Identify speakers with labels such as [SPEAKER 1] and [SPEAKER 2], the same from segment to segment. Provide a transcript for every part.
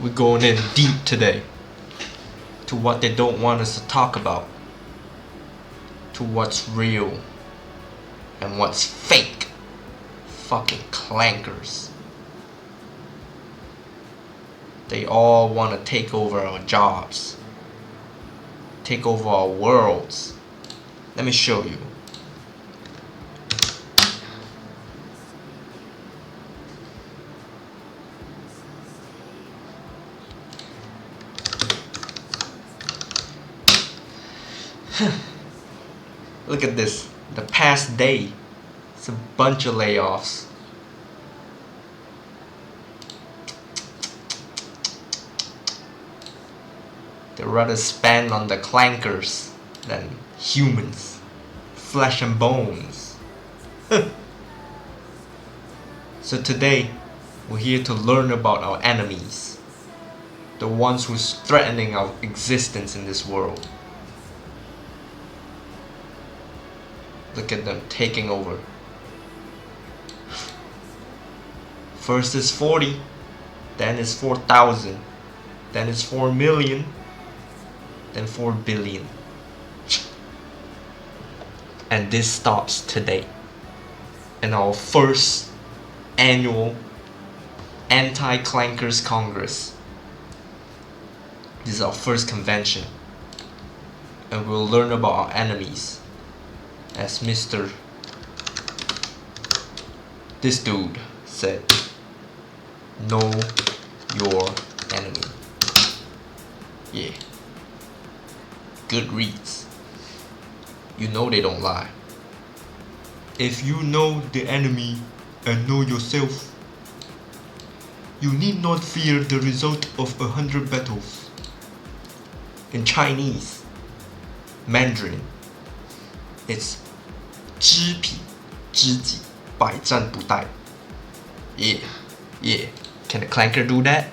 [SPEAKER 1] We're going in deep today to what they don't want us to talk about, to what's real and what's fake. Fucking clankers. They all want to take over our jobs, take over our worlds. Let me show you. Look at this. The past day, it's a bunch of layoffs. They rather spend on the clankers than humans, flesh and bones. So today, we're here to learn about our enemies, the ones who's threatening our existence in this world. Look at them taking over. First is 40, then is 4,000, then is 4 million, then 4 billion. And this stops today in our first annual Anti Clankers Congress. This is our first convention, and we'll learn about our enemies. As this dude said, know your enemy. Yeah. Good reads. You know they don't lie. If you know the enemy and know yourself, you need not fear the result of 100 battles. In Chinese, Mandarin, it's 知彼知己百战不殆. Yeah. Can a clanker do that?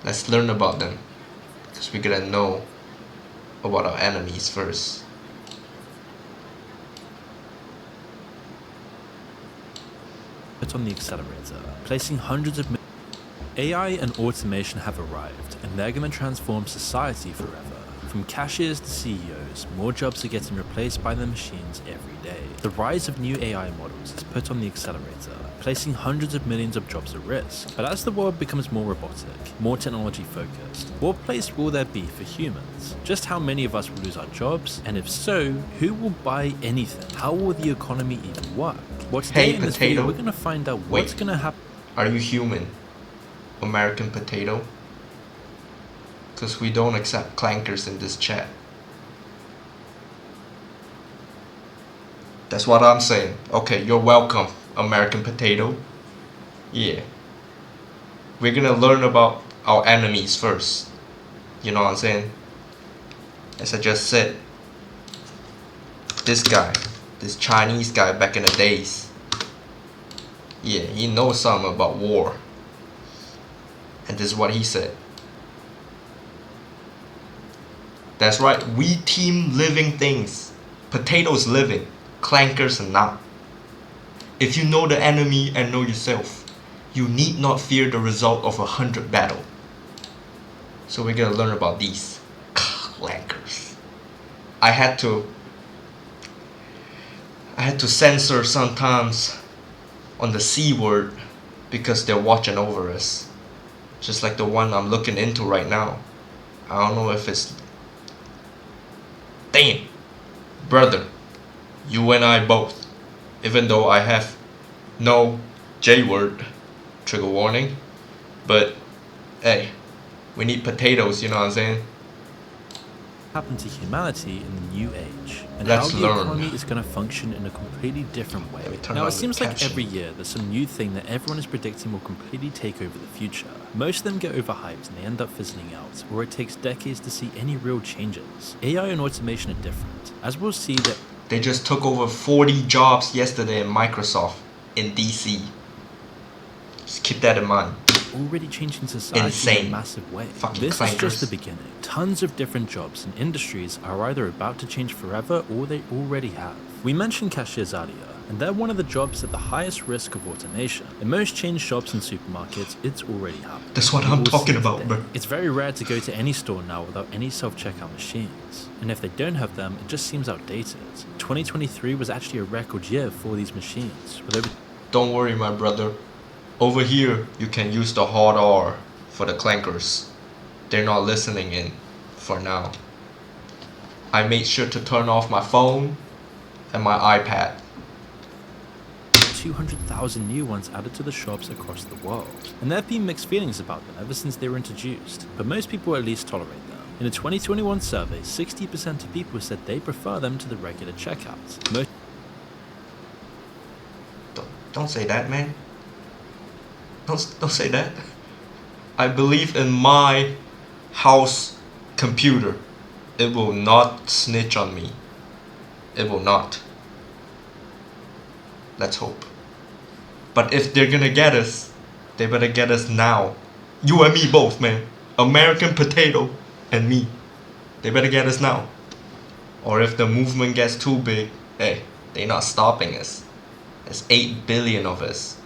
[SPEAKER 1] Let's learn about them, because we're gonna know about our enemies first.
[SPEAKER 2] Put on the accelerator, placing hundreds of AI and automation have arrived, and they're going to transform society forever. From cashiers to CEOs, more jobs are getting replaced by the machines every day. The rise of new AI models has put on the accelerator, placing hundreds of millions of jobs at risk. But as the world becomes more robotic, more technology focused, what place will there be for humans? Just how many of us will lose our jobs? And if so, who will buy anything? How will the economy even work? Well, today in this video, we're going to find out what's going to happen.
[SPEAKER 1] Are you human, American potato? Because we don't accept clankers in this chat. That's what I'm saying. Okay, you're welcome, American potato. Yeah. We're gonna learn about our enemies first. You know what I'm saying? As I just said, this guy, this Chinese guy back in the days, yeah, he knows something about war. And this is what he said. That's right, we team living things. Potatoes living, clankers are not. If you know the enemy and know yourself, you need not fear the result of 100 battle. So we're gonna learn about these clankers. I had to censor sometimes on the C word because they're watching over us. Just like the one I'm looking into right now. I don't know if it's... Damn, brother, you and I both, even though I have no J word, trigger warning, but hey, we need potatoes, you know what I'm saying?
[SPEAKER 2] Happen to humanity in the new age, and
[SPEAKER 1] Let's
[SPEAKER 2] how the
[SPEAKER 1] learn.
[SPEAKER 2] economy is going to function in a completely different way. Now it seems like every year there's some new thing that everyone is predicting will completely take over the future. Most of them get overhyped and they end up fizzling out, or it takes decades to see any real changes. AI and automation are different, as we'll see that
[SPEAKER 1] they just took over 40 jobs yesterday in Microsoft in DC. Just keep that in mind.
[SPEAKER 2] already changing society in
[SPEAKER 1] Insane.
[SPEAKER 2] a massive way.
[SPEAKER 1] Fucking
[SPEAKER 2] This is just the
[SPEAKER 1] clankers.
[SPEAKER 2] beginning. Tons of different jobs and industries are either about to change forever or they already have. We mentioned cashiers earlier, and they're one of the jobs at the highest risk of automation. In most chain shops and supermarkets, it's already happening.
[SPEAKER 1] That's what
[SPEAKER 2] We
[SPEAKER 1] I'm
[SPEAKER 2] all see
[SPEAKER 1] talking
[SPEAKER 2] it
[SPEAKER 1] about,
[SPEAKER 2] today.
[SPEAKER 1] bro.
[SPEAKER 2] It's very rare to go to any store now without any self-checkout machines. And if they don't have them, it just seems outdated. 2023 was actually a record year for these machines, with over
[SPEAKER 1] Don't worry, my brother. Over here, you can use the hard R for the clankers. They're not listening in for now. I made sure to turn off my phone and my iPad.
[SPEAKER 2] 200,000 new ones added to the shops across the world. And there have been mixed feelings about them ever since they were introduced, but most people at least tolerate them. In a 2021 survey, 60% of people said they prefer them to the regular checkouts.
[SPEAKER 1] Don't say that, man. Don't say that. I believe in my house computer. It will not snitch on me. It will not. Let's hope. But if they're gonna get us, they better get us now. You and me both, man. American potato and me. They better get us now. Or if the movement gets too big, hey, they're not stopping us. There's 8 billion of us.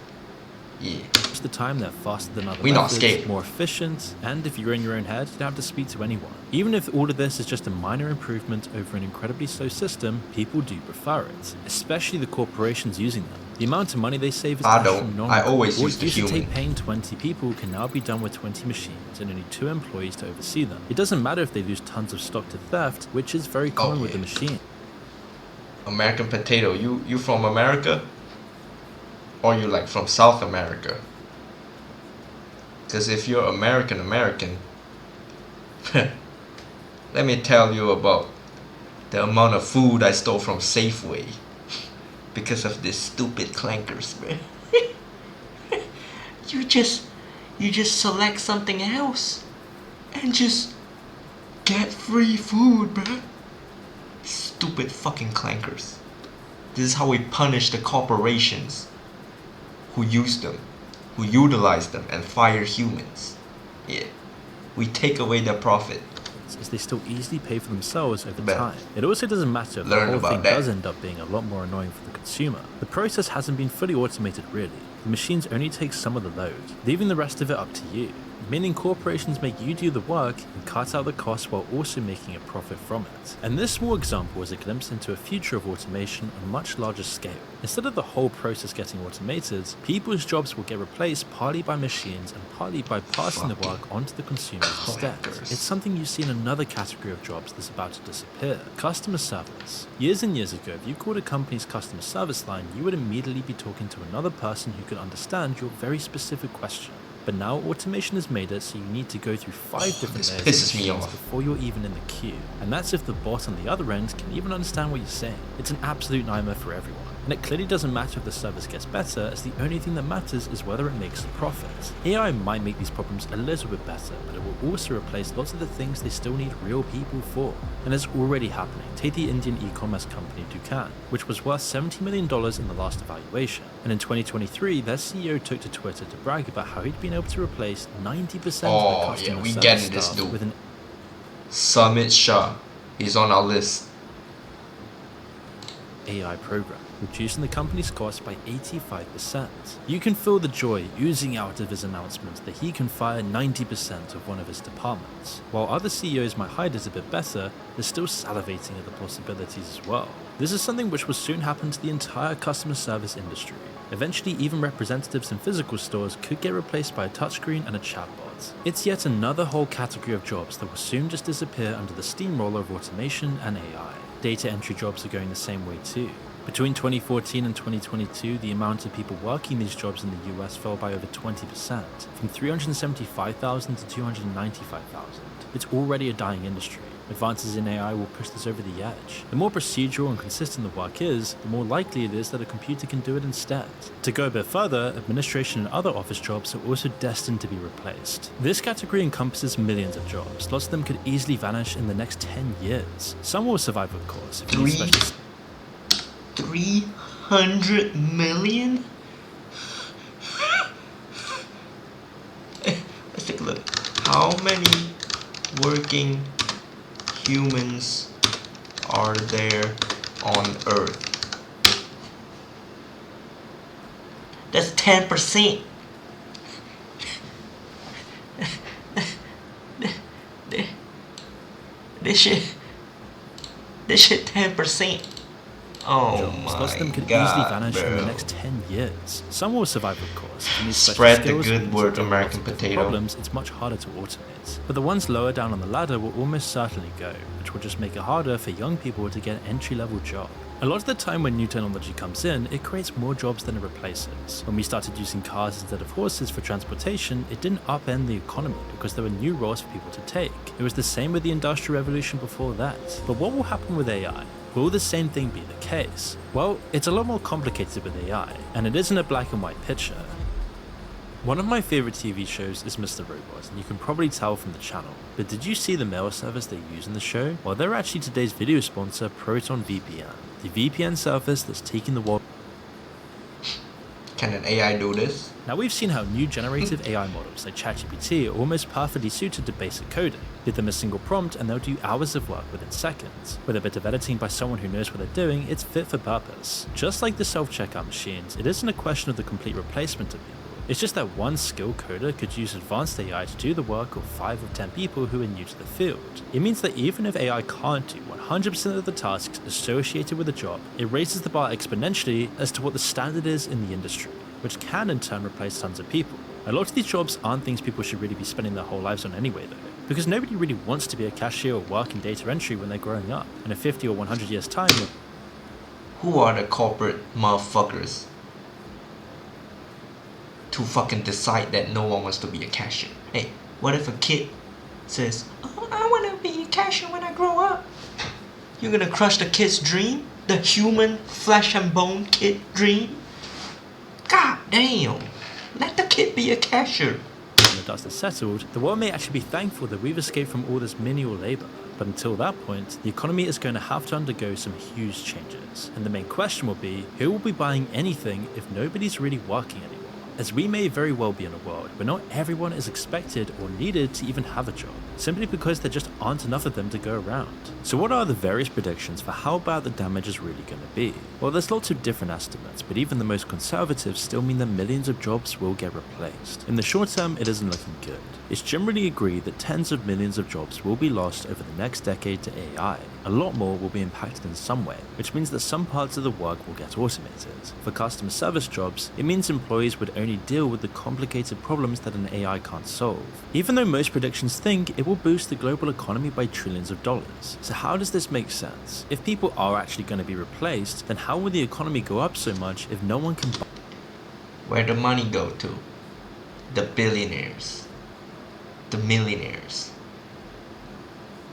[SPEAKER 1] Yeah.
[SPEAKER 2] Most of the time, they're faster than other
[SPEAKER 1] We not
[SPEAKER 2] methods,
[SPEAKER 1] scared.
[SPEAKER 2] more efficient, and if you're in your own head, you don't have to speak to anyone. Even if all of this is just a minor improvement over an incredibly slow system, people do prefer it, especially the corporations using them. The amount of money they save is
[SPEAKER 1] I don't.
[SPEAKER 2] astronomical.
[SPEAKER 1] I always
[SPEAKER 2] What
[SPEAKER 1] use the
[SPEAKER 2] used to
[SPEAKER 1] human.
[SPEAKER 2] take paying 20 people can now be done with 20 machines and only 2 employees to oversee them. It doesn't matter if they lose tons of stock to theft, which is very common with the machine.
[SPEAKER 1] American potato. You from America? Or you like from South America? Because if you're American, let me tell you about the amount of food I stole from Safeway because of this stupid clankers, man. you just select something else and just get free food, bruh. Stupid fucking clankers. This is how we punish the corporations who use them, who utilize them and fire humans. Yeah. We take away their profit.
[SPEAKER 2] As they still easily pay for themselves over
[SPEAKER 1] Bet.
[SPEAKER 2] time. It also doesn't matter if the
[SPEAKER 1] Learn
[SPEAKER 2] whole
[SPEAKER 1] about
[SPEAKER 2] thing
[SPEAKER 1] that.
[SPEAKER 2] does end up being a lot more annoying for the consumer. The process hasn't been fully automated really. The machines only take some of the load, leaving the rest of it up to you. Meaning corporations make you do the work and cut out the costs while also making a profit from it. And this small example is a glimpse into a future of automation on a much larger scale. Instead of the whole process getting automated, people's jobs will get replaced partly by machines and partly by passing the work onto the consumers instead. It's something you see in another category of jobs that's about to disappear: customer service. Years and years ago, if you called a company's customer service line, you would immediately be talking to another person who could understand your very specific question. But now automation has made it so you need to go through 5 different
[SPEAKER 1] This
[SPEAKER 2] layers of
[SPEAKER 1] pisses me
[SPEAKER 2] machines
[SPEAKER 1] off.
[SPEAKER 2] before you're even in the queue. And that's if the bot on the other end can even understand what you're saying. It's an absolute nightmare for everyone. And it clearly doesn't matter if the service gets better, as the only thing that matters is whether it makes a profit. AI might make these problems a little bit better, but it will also replace lots of the things they still need real people for. And it's already happening. Take the Indian e-commerce company Dukan, which was worth $70 million in the last evaluation. And in 2023, their CEO took to Twitter to brag about how he'd been able to replace 90% of the customer
[SPEAKER 1] we
[SPEAKER 2] service
[SPEAKER 1] getting this
[SPEAKER 2] staff
[SPEAKER 1] dude.
[SPEAKER 2] with an
[SPEAKER 1] Summit Shah. He's on our list.
[SPEAKER 2] AI program, reducing the company's costs by 85%. You can feel the joy oozing out of his announcement that he can fire 90% of one of his departments. While other CEOs might hide it a bit better, they're still salivating at the possibilities as well. This is something which will soon happen to the entire customer service industry. Eventually, even representatives in physical stores could get replaced by a touchscreen and a chatbot. It's yet another whole category of jobs that will soon just disappear under the steamroller of automation and AI. Data entry jobs are going the same way too. Between 2014 and 2022, the amount of people working these jobs in the US fell by over 20%, from 375,000 to 295,000. It's already a dying industry. Advances in AI will push this over the edge. The more procedural and consistent the work is, the more likely it is that a computer can do it instead. To go a bit further, administration and other office jobs are also destined to be replaced. This category encompasses millions of jobs. Lots of them could easily vanish in the next 10 years. Some will survive, of course. If you need special
[SPEAKER 1] 300 million? look. How many working humans are there on Earth? That's 10%. This shit 10%. Oh
[SPEAKER 2] jobs. Lots of them could
[SPEAKER 1] my
[SPEAKER 2] easily
[SPEAKER 1] God,
[SPEAKER 2] vanish in the
[SPEAKER 1] bro.
[SPEAKER 2] next 10 years. Some will survive, of course. If you need special
[SPEAKER 1] Spread the
[SPEAKER 2] skills,
[SPEAKER 1] good
[SPEAKER 2] means
[SPEAKER 1] word,
[SPEAKER 2] that there are
[SPEAKER 1] American
[SPEAKER 2] lots of different
[SPEAKER 1] potato.
[SPEAKER 2] problems, it's much harder to automate. But the ones lower down on the ladder will almost certainly go, which will just make it harder for young people to get an entry-level job. A lot of the time when new technology comes in, it creates more jobs than it replaces. When we started using cars instead of horses for transportation, it didn't upend the economy because there were new roles for people to take. It was the same with the Industrial Revolution before that. But what will happen with AI? Will the same thing be the case? Well, it's a lot more complicated with AI, and it isn't a black and white picture. One of my favorite TV shows is Mr. Robot, and you can probably tell from the channel. But did you see the mail service they use in the show? Well, they're actually today's video sponsor, Proton VPN, the VPN service that's taking the world.
[SPEAKER 1] Can an AI do this?
[SPEAKER 2] Now we've seen how new generative AI models like ChatGPT are almost perfectly suited to basic coding. Give them a single prompt and they'll do hours of work within seconds. With a bit of editing by someone who knows what they're doing, it's fit for purpose. Just like the self-checkout machines, it isn't a question of the complete replacement of people. It's just that one skilled coder could use advanced AI to do the work of 5 or 10 people who are new to the field. It means that even if AI can't do 100% of the tasks associated with a job, it raises the bar exponentially as to what the standard is in the industry, which can in turn replace tons of people. A lot of these jobs aren't things people should really be spending their whole lives on anyway though, because nobody really wants to be a cashier or work in data entry when they're growing up. In a 50 or 100 years time,
[SPEAKER 1] Who are the corporate motherfuckers to fucking decide that no one wants to be a cashier? Hey, what if a kid says, oh, I want to be a cashier when I grow up? You're gonna crush the kid's dream? The human flesh and bone kid dream? God damn, let the kid be a cashier.
[SPEAKER 2] when the dust is settled, the world may actually be thankful that we've escaped from all this manual labor. But until that point, the economy is going to have to undergo some huge changes. And the main question will be, who will be buying anything if nobody's really working anymore? As we may very well be in a world where not everyone is expected or needed to even have a job, simply because there just aren't enough of them to go around. So what are the various predictions for how bad the damage is really going to be? Well, there's lots of different estimates, but even the most conservative still mean that millions of jobs will get replaced. In the short term, it isn't looking good. It's generally agreed that tens of millions of jobs will be lost over the next decade to AI. A lot more will be impacted in some way, which means that some parts of the work will get automated. For customer service jobs, it means employees would only deal with the complicated problems that an AI can't solve. Even though most predictions think it will boost the global economy by trillions of dollars. So how does this make sense? If people are actually going to be replaced, then how will the economy go up so much if no one can buy?
[SPEAKER 1] Where the money go to? The billionaires, the millionaires,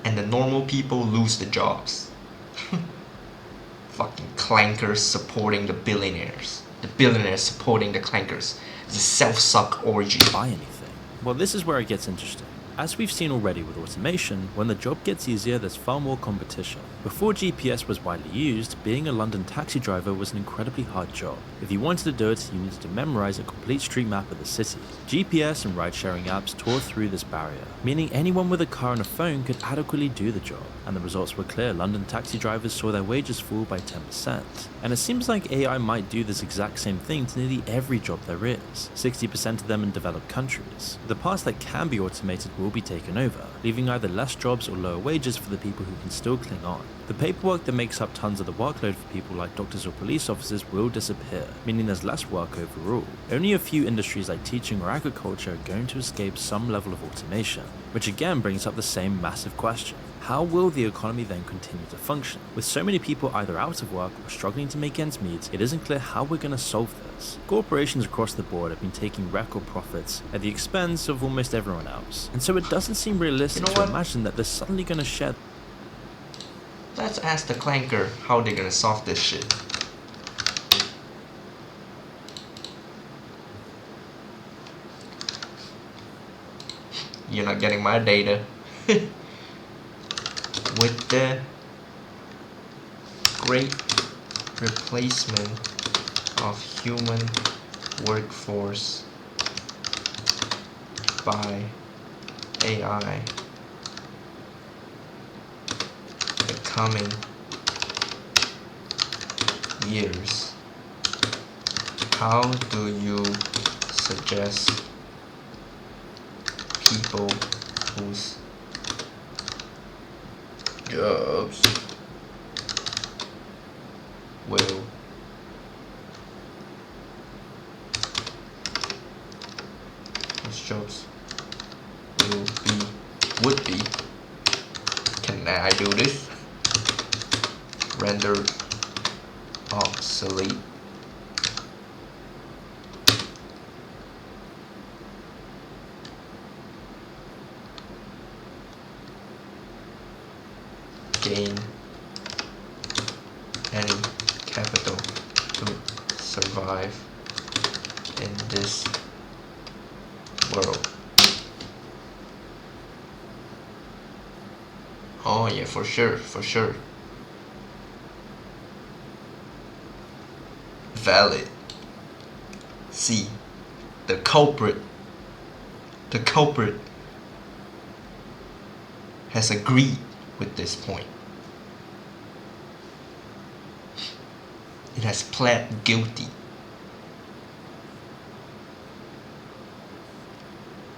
[SPEAKER 1] and the normal people lose the jobs. Fucking clankers supporting the billionaires, the billionaires supporting the clankers. It's a self-suck orgy.
[SPEAKER 2] Buy anything? Well, this is where it gets interesting. As we've seen already with automation, when the job gets easier, there's far more competition. Before GPS was widely used, being a London taxi driver was an incredibly hard job. If you wanted to do it, you needed to memorize a complete street map of the city. GPS and ride-sharing apps tore through this barrier, meaning anyone with a car and a phone could adequately do the job. And the results were clear. London taxi drivers saw their wages fall by 10%. And it seems like AI might do this exact same thing to nearly every job there is, 60% of them in developed countries. The parts that can be automated will be taken over, leaving either less jobs or lower wages for the people who can still cling on. The paperwork that makes up tons of the workload for people like doctors or police officers will disappear, meaning there's less work overall. Only a few industries like teaching or agriculture are going to escape some level of automation, which again brings up the same massive question. How will the economy then continue to function? With so many people either out of work or struggling to make ends meet, it isn't clear how we're going to solve this. Corporations across the board have been taking record profits at the expense of almost everyone else, and so it doesn't seem realistic to imagine that they're suddenly going to share.
[SPEAKER 1] Let's ask the clanker how they're gonna solve this shit. You're not getting my data. With the great replacement of human workforce by AI the coming years, how do you suggest people whose jobs will would be, can I do this? Rendered obsolete. Gain any capital to survive in this world. Oh yeah, for sure. Valid. C. The culprit has agreed with this point. It has pled guilty.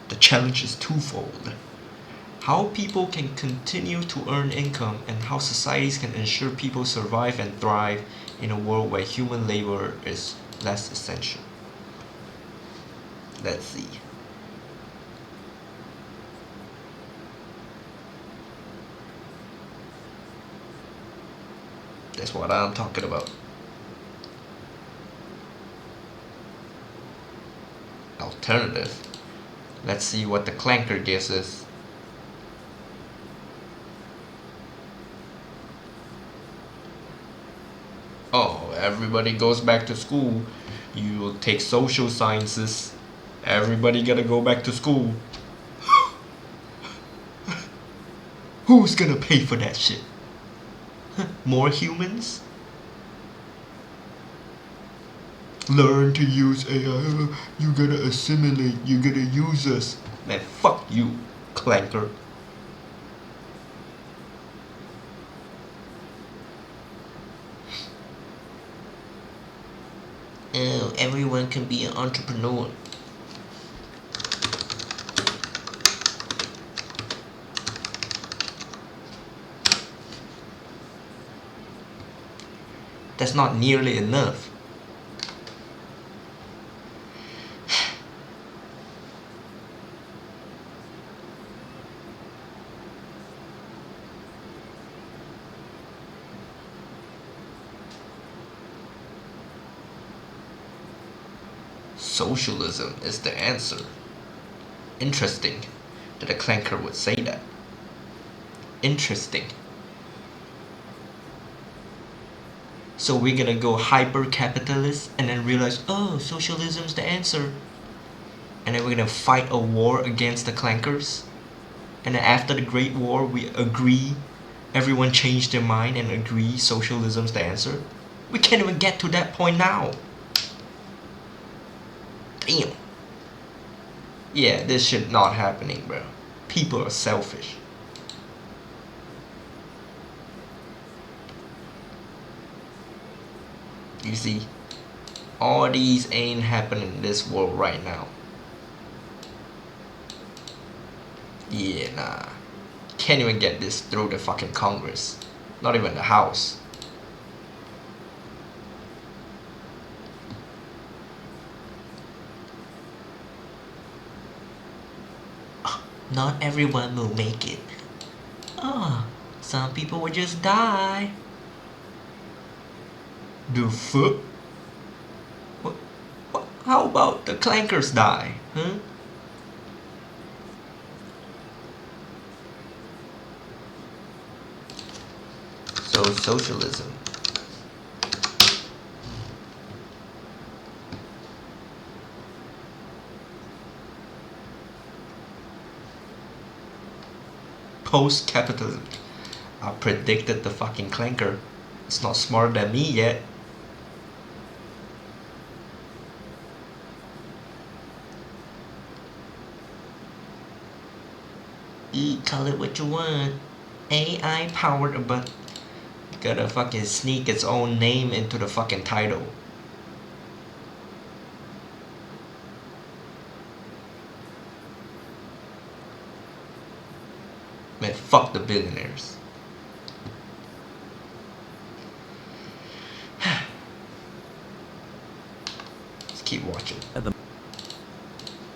[SPEAKER 1] The challenge is twofold. How people can continue to earn income and how societies can ensure people survive and thrive in a world where human labor is less essential. Let's see. That's what I'm talking about. Alternative. Let's see what the clanker gives us. Oh, everybody goes back to school. You will take social sciences. Everybody gotta go back to school. Who's gonna pay for that shit? More humans? Learn to use AI. You gotta assimilate. You gotta use us. Man, fuck you, clanker. Oh, everyone can be an entrepreneur. That's not nearly enough. Socialism is the answer. Interesting that a clanker would say that. Interesting. So we're gonna go hyper-capitalist and then realize, oh, socialism's the answer. And then we're gonna fight a war against the clankers. And then after the Great War, we agree, everyone changed their mind and agree socialism's the answer. We can't even get to that point now. Damn. Yeah, this shit not happening, bro. People are selfish. You see, all these ain't happening in this world right now. Yeah, nah. Can't even get this through the fucking Congress. Not even the House. Not everyone will make it. Oh, some people will just die. The fuck? What? How about the clankers die? Huh? So socialism. Post-capitalism. I predicted the fucking clanker. It's not smarter than me yet. Call it what you want. AI powered, but gotta fucking sneak its own name into the fucking title. Man, fuck the billionaires. Let's keep watching.
[SPEAKER 2] The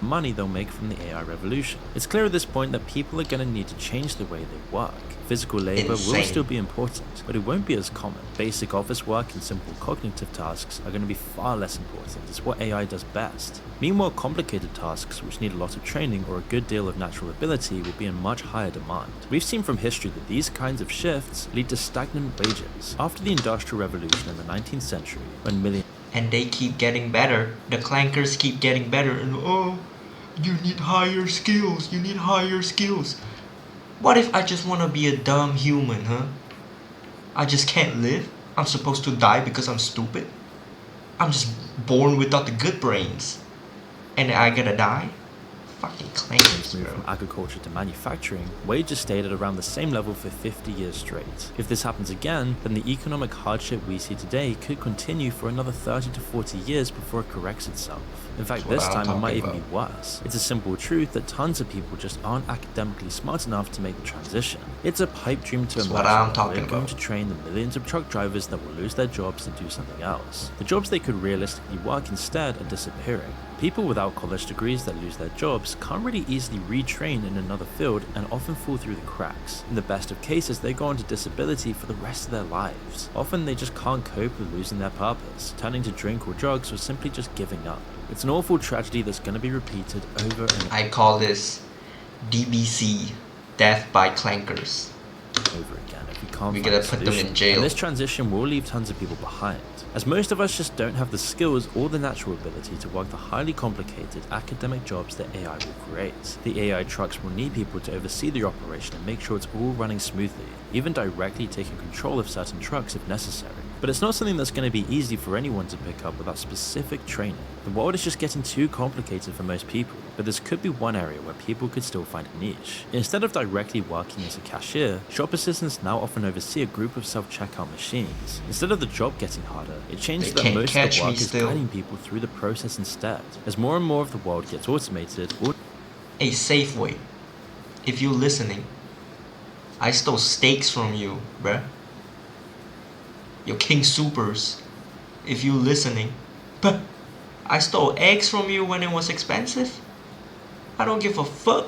[SPEAKER 2] money they'll make from the AI revolution. It's clear at this point that people are going to need to change the way they work. Physical labor will still be important, but it won't be as common. Basic office work and simple cognitive tasks are going to be far less important. It's what AI does best. Meanwhile, complicated tasks which need a lot of training or a good deal of natural ability will be in much higher demand. We've seen from history that these kinds of shifts lead to stagnant wages. After the Industrial Revolution in the 19th century, when millions
[SPEAKER 1] and they keep getting better. The clankers keep getting better. And oh, you need higher skills. You need higher skills. What if I just want to be a dumb human, huh? I just can't live. I'm supposed to die because I'm stupid. I'm just born without the good brains. And I gotta die? Fucking clankers,
[SPEAKER 2] moved from agriculture to manufacturing, wages stayed at around the same level for 50 years straight. If this happens again, then the economic hardship we see today could continue for another 30 to 40 years before it corrects itself. In fact, this time it might even be worse. It's a simple truth that tons of people just aren't academically smart enough to make the transition. It's a pipe dream to imagine that we're going to train the millions of truck drivers that will lose their jobs to do something else. The jobs they could realistically work instead are disappearing. People without college degrees that lose their jobs can't really easily retrain in another field and often fall through the cracks. In the best of cases, they go on to disability for the rest of their lives. Often they just can't cope with losing their purpose, turning to drink or drugs, or simply just giving up. It's an awful tragedy that's going to be repeated over and over.
[SPEAKER 1] I call this DBC, Death by Clankers.
[SPEAKER 2] Over again if we can't
[SPEAKER 1] We
[SPEAKER 2] find
[SPEAKER 1] gotta
[SPEAKER 2] a
[SPEAKER 1] put them
[SPEAKER 2] solution.
[SPEAKER 1] in jail.
[SPEAKER 2] And this transition will leave tons of people behind, as most of us just don't have the skills or the natural ability to work the highly complicated academic jobs that AI will create. The AI trucks will need people to oversee the operation and make sure it's all running smoothly, even directly taking control of certain trucks if necessary. But it's not something that's going to be easy for anyone to pick up without specific training. The world is just getting too complicated for most people, but this could be one area where people could still find a niche. Instead of directly working as a cashier, shop assistants now often oversee a group of self-checkout machines. Instead of the job getting harder, it changes that most of the work is guiding people through the process instead. As more and more of the world gets automated,
[SPEAKER 1] A Safeway, if you're listening, I stole steaks from you, bruh. Yo, King Supers, if you listening, but I stole eggs from you when it was expensive. I don't give a fuck,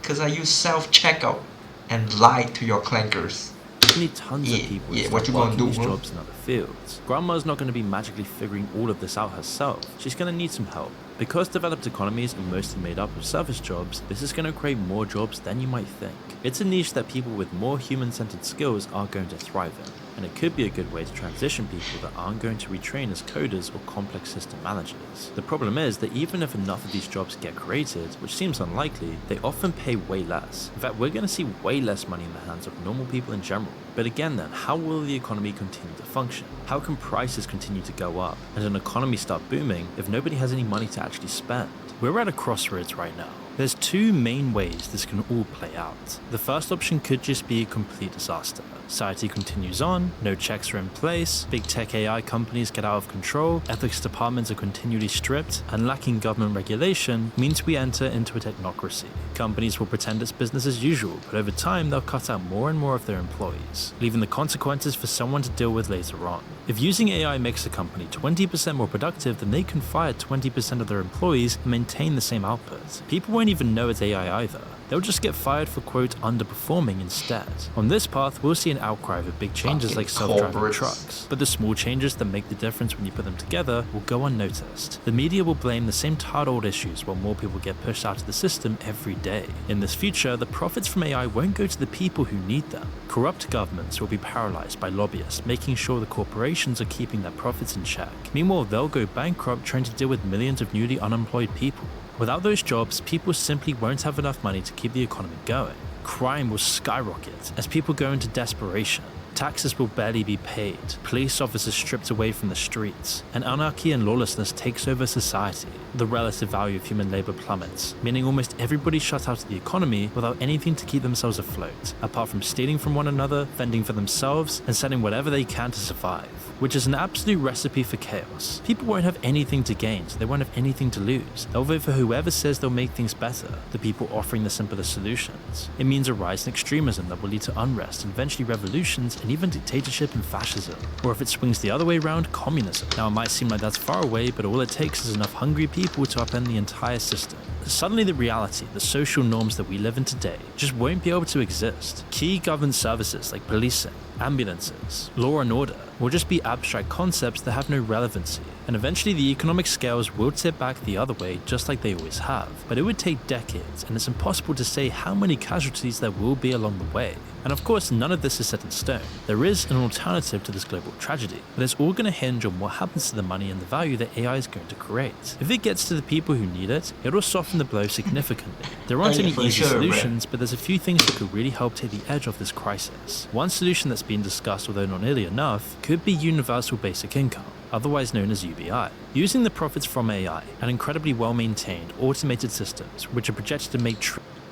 [SPEAKER 1] cause I use self-checkout and lied to your clankers.
[SPEAKER 2] You need tons of people to
[SPEAKER 1] what you
[SPEAKER 2] start
[SPEAKER 1] gonna do,
[SPEAKER 2] working these
[SPEAKER 1] huh?
[SPEAKER 2] jobs in other fields. Grandma's not going to be magically figuring all of this out herself. She's going to need some help. Because developed economies are mostly made up of service jobs, this is going to create more jobs than you might think. It's a niche that people with more human-centered skills are going to thrive in, and it could be a good way to transition people that aren't going to retrain as coders or complex system managers. The problem is that even if enough of these jobs get created, which seems unlikely, they often pay way less. In fact, we're going to see way less money in the hands of normal people in general. But again then, how will the economy continue to function? How can prices continue to go up and an economy start booming if nobody has any money to actually spend? We're at a crossroads right now. There's two main ways this can all play out. The first option could just be a complete disaster. Society continues on, no checks are in place, big tech AI companies get out of control, ethics departments are continually stripped, and lacking government regulation means we enter into a technocracy. Companies will pretend it's business as usual, but over time they'll cut out more and more of their employees, leaving the consequences for someone to deal with later on. If using AI makes a company 20% more productive, then they can fire 20% of their employees and maintain the same output. People won't even know it's AI either. They'll just get fired for, quote, underperforming instead. On this path, we'll see an outcry for big changes like self-driving trucks, but the small changes that make the difference when you put them together will go unnoticed. The media will blame the same tired old issues while more people get pushed out of the system every day. In this future, the profits from AI won't go to the people who need them. Corrupt governments will be paralyzed by lobbyists, making sure the corporations are keeping their profits in check. Meanwhile, they'll go bankrupt trying to deal with millions of newly unemployed people. Without those jobs, people simply won't have enough money to keep the economy going. Crime will skyrocket as people go into desperation. Taxes will barely be paid, police officers stripped away from the streets, and anarchy and lawlessness takes over society. The relative value of human labor plummets, meaning almost everybody shut out of the economy without anything to keep themselves afloat, apart from stealing from one another, fending for themselves, and selling whatever they can to survive, which is an absolute recipe for chaos. People won't have anything to gain, so they won't have anything to lose. They'll vote for whoever says they'll make things better, the people offering the simpler solutions. It means a rise in extremism that will lead to unrest and eventually revolutions and even dictatorship and fascism. Or if it swings the other way around, communism. Now it might seem like that's far away, but all it takes is enough hungry people to upend the entire system. Suddenly the reality, the social norms that we live in today, just won't be able to exist. Key government services like policing, ambulances, law and order will just be abstract concepts that have no relevancy, and eventually the economic scales will tip back the other way just like they always have. But it would take decades, and it's impossible to say how many casualties there will be along the way. And of course, none of this is set in stone. There is an alternative to this global tragedy, but it's all going to hinge on what happens to the money and the value that AI is going to create. If it gets to the people who need it, it'll soften the blow significantly. There aren't any easy solutions, but there's a few things that could really help take the edge off this crisis. One solution that's been discussed, although not nearly enough, could be universal basic income, otherwise known as UBI. Using the profits from AI and incredibly well-maintained automated systems, which are projected to make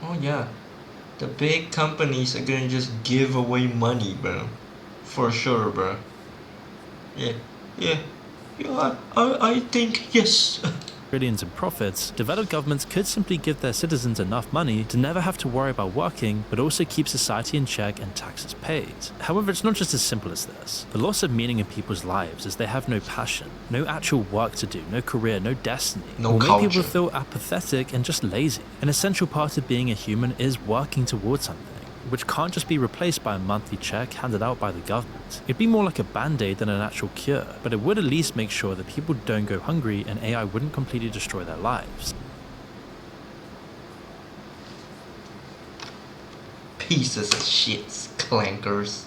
[SPEAKER 1] Oh yeah, the big companies are gonna just give away money, bro. For sure, bro. Yeah, I think yes.
[SPEAKER 2] trillions in profits, developed governments could simply give their citizens enough money to never have to worry about working, but also keep society in check and taxes paid. However, it's not just as simple as this. The loss of meaning in people's lives is they have no passion, no actual work to do, no career, no destiny,
[SPEAKER 1] no
[SPEAKER 2] will
[SPEAKER 1] culture.
[SPEAKER 2] Make people feel apathetic and just lazy. An essential part of being a human is working towards something, which can't just be replaced by a monthly check handed out by the government. It'd be more like a band-aid than an actual cure, but it would at least make sure that people don't go hungry and AI wouldn't completely destroy their lives.
[SPEAKER 1] Pieces of shit, clankers.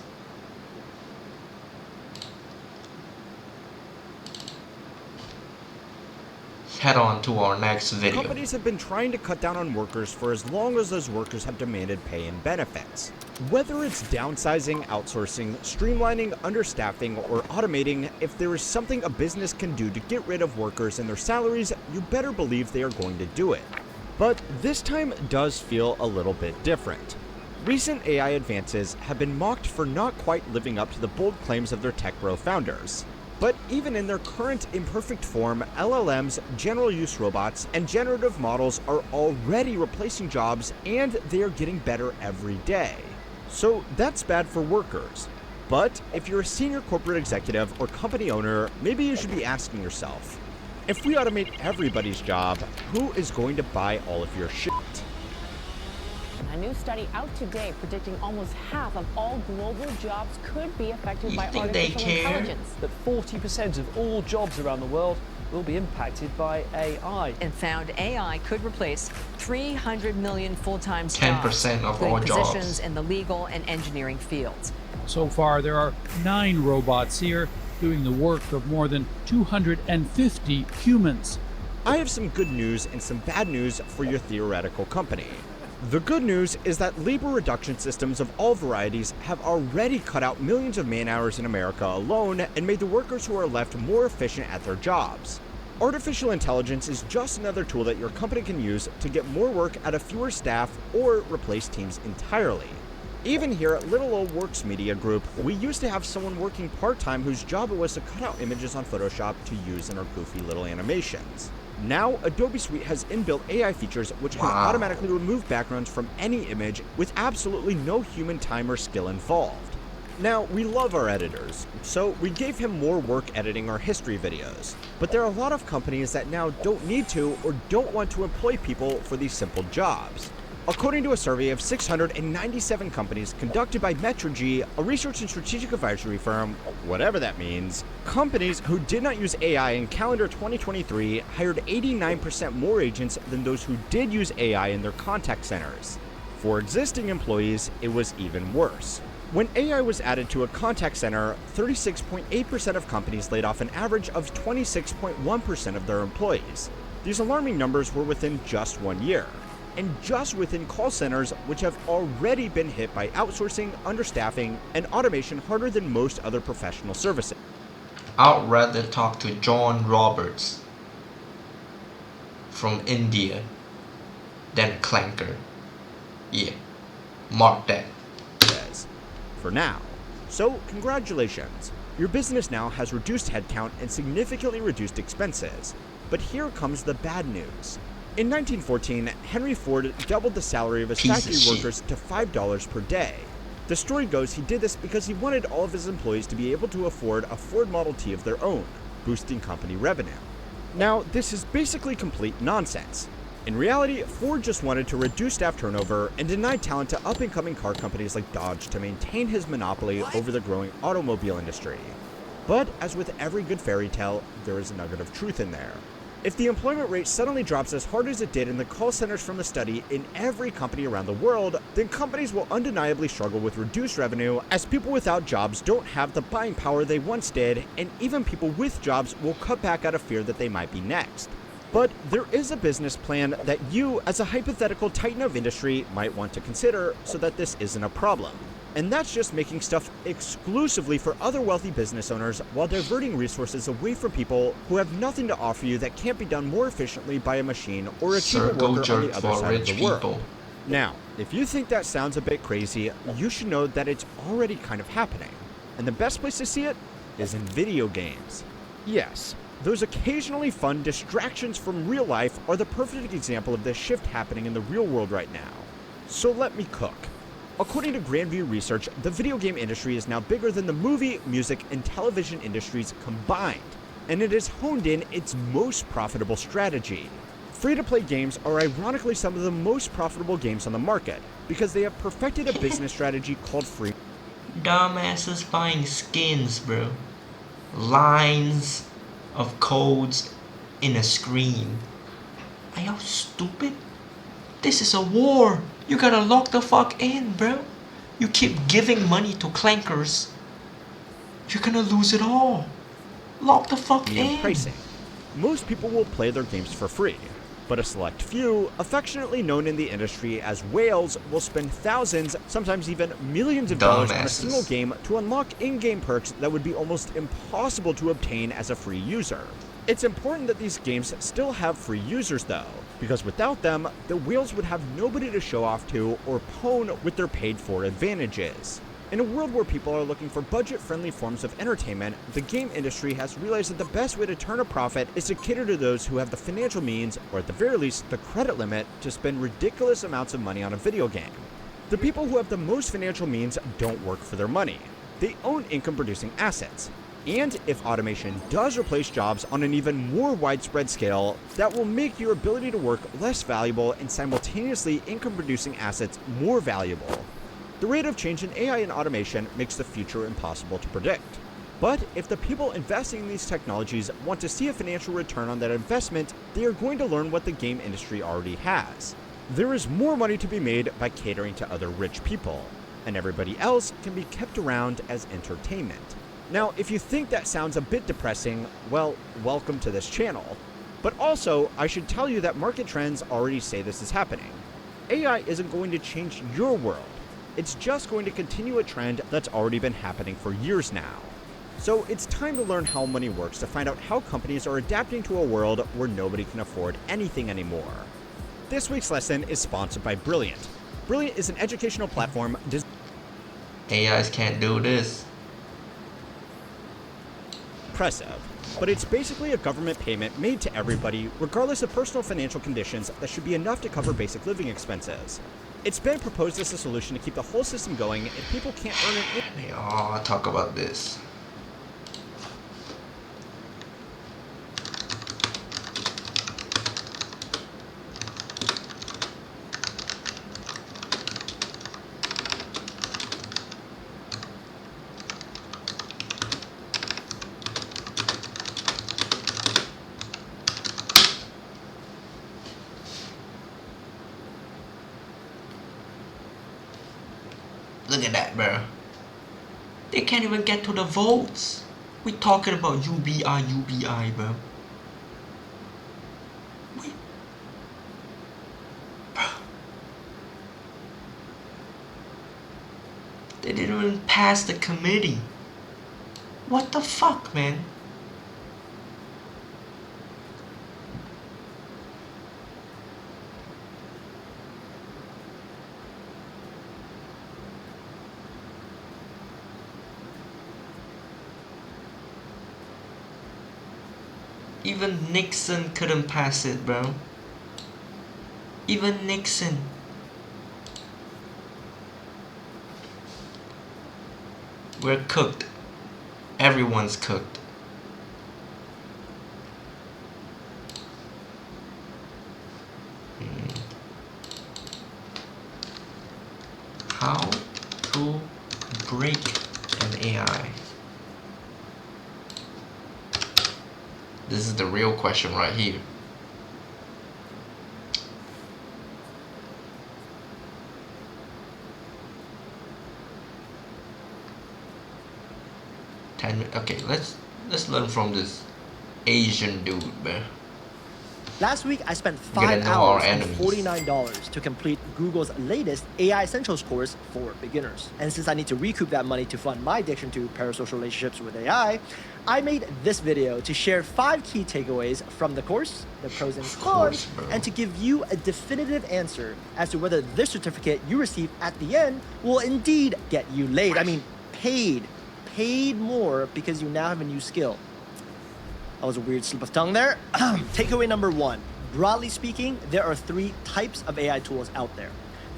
[SPEAKER 1] Head on to our next video.
[SPEAKER 3] Companies have been trying to cut down on workers for as long as those workers have demanded pay and benefits. Whether it's downsizing, outsourcing, streamlining, understaffing, or automating, if there is something a business can do to get rid of workers and their salaries, you better believe they are going to do it. But this time does feel a little bit different. Recent AI advances have been mocked for not quite living up to the bold claims of their tech bro founders. But even in their current imperfect form, LLMs, general use robots, and generative models are already replacing jobs, and they are getting better every day. So that's bad for workers. But if you're a senior corporate executive or company owner, maybe you should be asking yourself, if we automate everybody's job, who is going to buy all of your shit?
[SPEAKER 4] A new study out today predicting almost half of all global jobs could be affected by artificial intelligence.
[SPEAKER 5] That 40% of all jobs around the world will be impacted by AI.
[SPEAKER 6] And found AI could replace 300 million full-time jobs,
[SPEAKER 1] 10% of all jobs.
[SPEAKER 6] Positions in the legal and engineering fields.
[SPEAKER 7] So far, there are 9 robots here doing the work of more than 250 humans.
[SPEAKER 3] I have some good news and some bad news for your theoretical company. The good news is that labor reduction systems of all varieties have already cut out millions of man-hours in America alone and made the workers who are left more efficient at their jobs. Artificial intelligence is just another tool that your company can use to get more work out of fewer staff or replace teams entirely. Even here at Little Old Works Media Group, we used to have someone working part-time whose job it was to cut out images on Photoshop to use in our goofy little animations. Now, Adobe Suite has inbuilt AI features which can automatically remove backgrounds from any image with absolutely no human time or skill involved. Now, we love our editors, so we gave him more work editing our history videos. But there are a lot of companies that now don't need to or don't want to employ people for these simple jobs. According to a survey of 697 companies conducted by Metrigy, a research and strategic advisory firm, whatever that means, companies who did not use AI in calendar 2023 hired 89% more agents than those who did use AI in their contact centers. For existing employees, it was even worse. When AI was added to a contact center, 36.8% of companies laid off an average of 26.1% of their employees. These alarming numbers were within just 1 year. and just within call centers, which have already been hit by outsourcing, understaffing, and automation harder than most other professional services.
[SPEAKER 1] I'd rather talk to John Roberts from India than Clanker. Yeah, mark that.
[SPEAKER 3] For now. So, congratulations. Your business now has reduced headcount and significantly reduced expenses. But here comes the bad news. In 1914, Henry Ford doubled the salary of his factory workers to $5 per day. The story goes he did this because he wanted all of his employees to be able to afford a Ford Model T of their own, boosting company revenue. Now, this is basically complete nonsense. In reality, Ford just wanted to reduce staff turnover and deny talent to up-and-coming car companies like Dodge to maintain his monopoly over the growing automobile industry. But as with every good fairy tale, there is a nugget of truth in there. If the employment rate suddenly drops as hard as it did in the call centers from the study in every company around the world, then companies will undeniably struggle with reduced revenue, as people without jobs don't have the buying power they once did, and even people with jobs will cut back out of fear that they might be next. But there is a business plan that you, as a hypothetical titan of industry, might want to consider so that this isn't a problem. And that's just making stuff exclusively for other wealthy business owners while diverting resources away from people who have nothing to offer you that can't be done more efficiently by a machine or a cheaper worker on the other side of the world. Now, if you think that sounds a bit crazy, you should know that it's already kind of happening. And the best place to see it is in video games. Yes, those occasionally fun distractions from real life are the perfect example of this shift happening in the real world right now. So let me cook. According to Grandview Research, the video game industry is now bigger than the movie, music, and television industries combined, and it has honed in its most profitable strategy. Free-to-play games are ironically some of the most profitable games on the market, because they have perfected a business strategy called free.
[SPEAKER 1] Dumbasses buying skins, bro. Lines of codes in a screen. Are y'all stupid? This is a war. You gotta lock the fuck in, bro. You keep giving money to clankers, you're gonna lose it all. Lock the fuck in.
[SPEAKER 3] Pricing. Most people will play their games for free, but a select few, affectionately known in the industry as whales, will spend thousands, sometimes even millions of dollars on a single game to unlock in-game perks that would be almost impossible to obtain as a free user. It's important that these games still have free users though, because without them, the whales would have nobody to show off to or pwn with their paid-for advantages. In a world where people are looking for budget-friendly forms of entertainment, the game industry has realized that the best way to turn a profit is to cater to those who have the financial means, or at the very least, the credit limit, to spend ridiculous amounts of money on a video game. The people who have the most financial means don't work for their money. They own income-producing assets. And if automation does replace jobs on an even more widespread scale, that will make your ability to work less valuable and simultaneously income-producing assets more valuable. The rate of change in AI and automation makes the future impossible to predict. But if the people investing in these technologies want to see a financial return on that investment, they are going to learn what the game industry already has. There is more money to be made by catering to other rich people, and everybody else can be kept around as entertainment. Now, if you think that sounds a bit depressing, well, welcome to this channel. But also, I should tell you that market trends already say this is happening. AI isn't going to change your world. It's just going to continue a trend that's already been happening for years now. So it's time to learn how money works to find out how companies are adapting to a world where nobody can afford anything anymore. This week's lesson is sponsored by Brilliant. Brilliant is an educational platform
[SPEAKER 1] AIs can't do this.
[SPEAKER 3] Impressive, but it's basically a government payment made to everybody, regardless of personal financial conditions, that should be enough to cover basic living expenses. It's been proposed as a solution to keep the whole system going if people can't earn an
[SPEAKER 1] Oh, talk about this. Look at that, bro. They can't even get to the votes. We talking about UBI, bro. Bro. They didn't even pass the committee. What the fuck, man? Even Nixon couldn't pass it, bro. Even Nixon. We're cooked. Everyone's cooked. How to break an AI? This is the real question right here. Okay, let's learn from this Asian dude, man.
[SPEAKER 8] Last week, I spent 5 hours and $49 to complete Google's latest AI Essentials course for beginners. And since I need to recoup that money to fund my addiction to parasocial relationships with AI, I made this video to share 5 key takeaways from the course, the pros and cons, and to give you a definitive answer as to whether this certificate you receive at the end will indeed get you laid. I mean, paid more because you now have a new skill. That was a weird slip of tongue there. Takeaway number 1. Broadly speaking, there are 3 types of AI tools out there.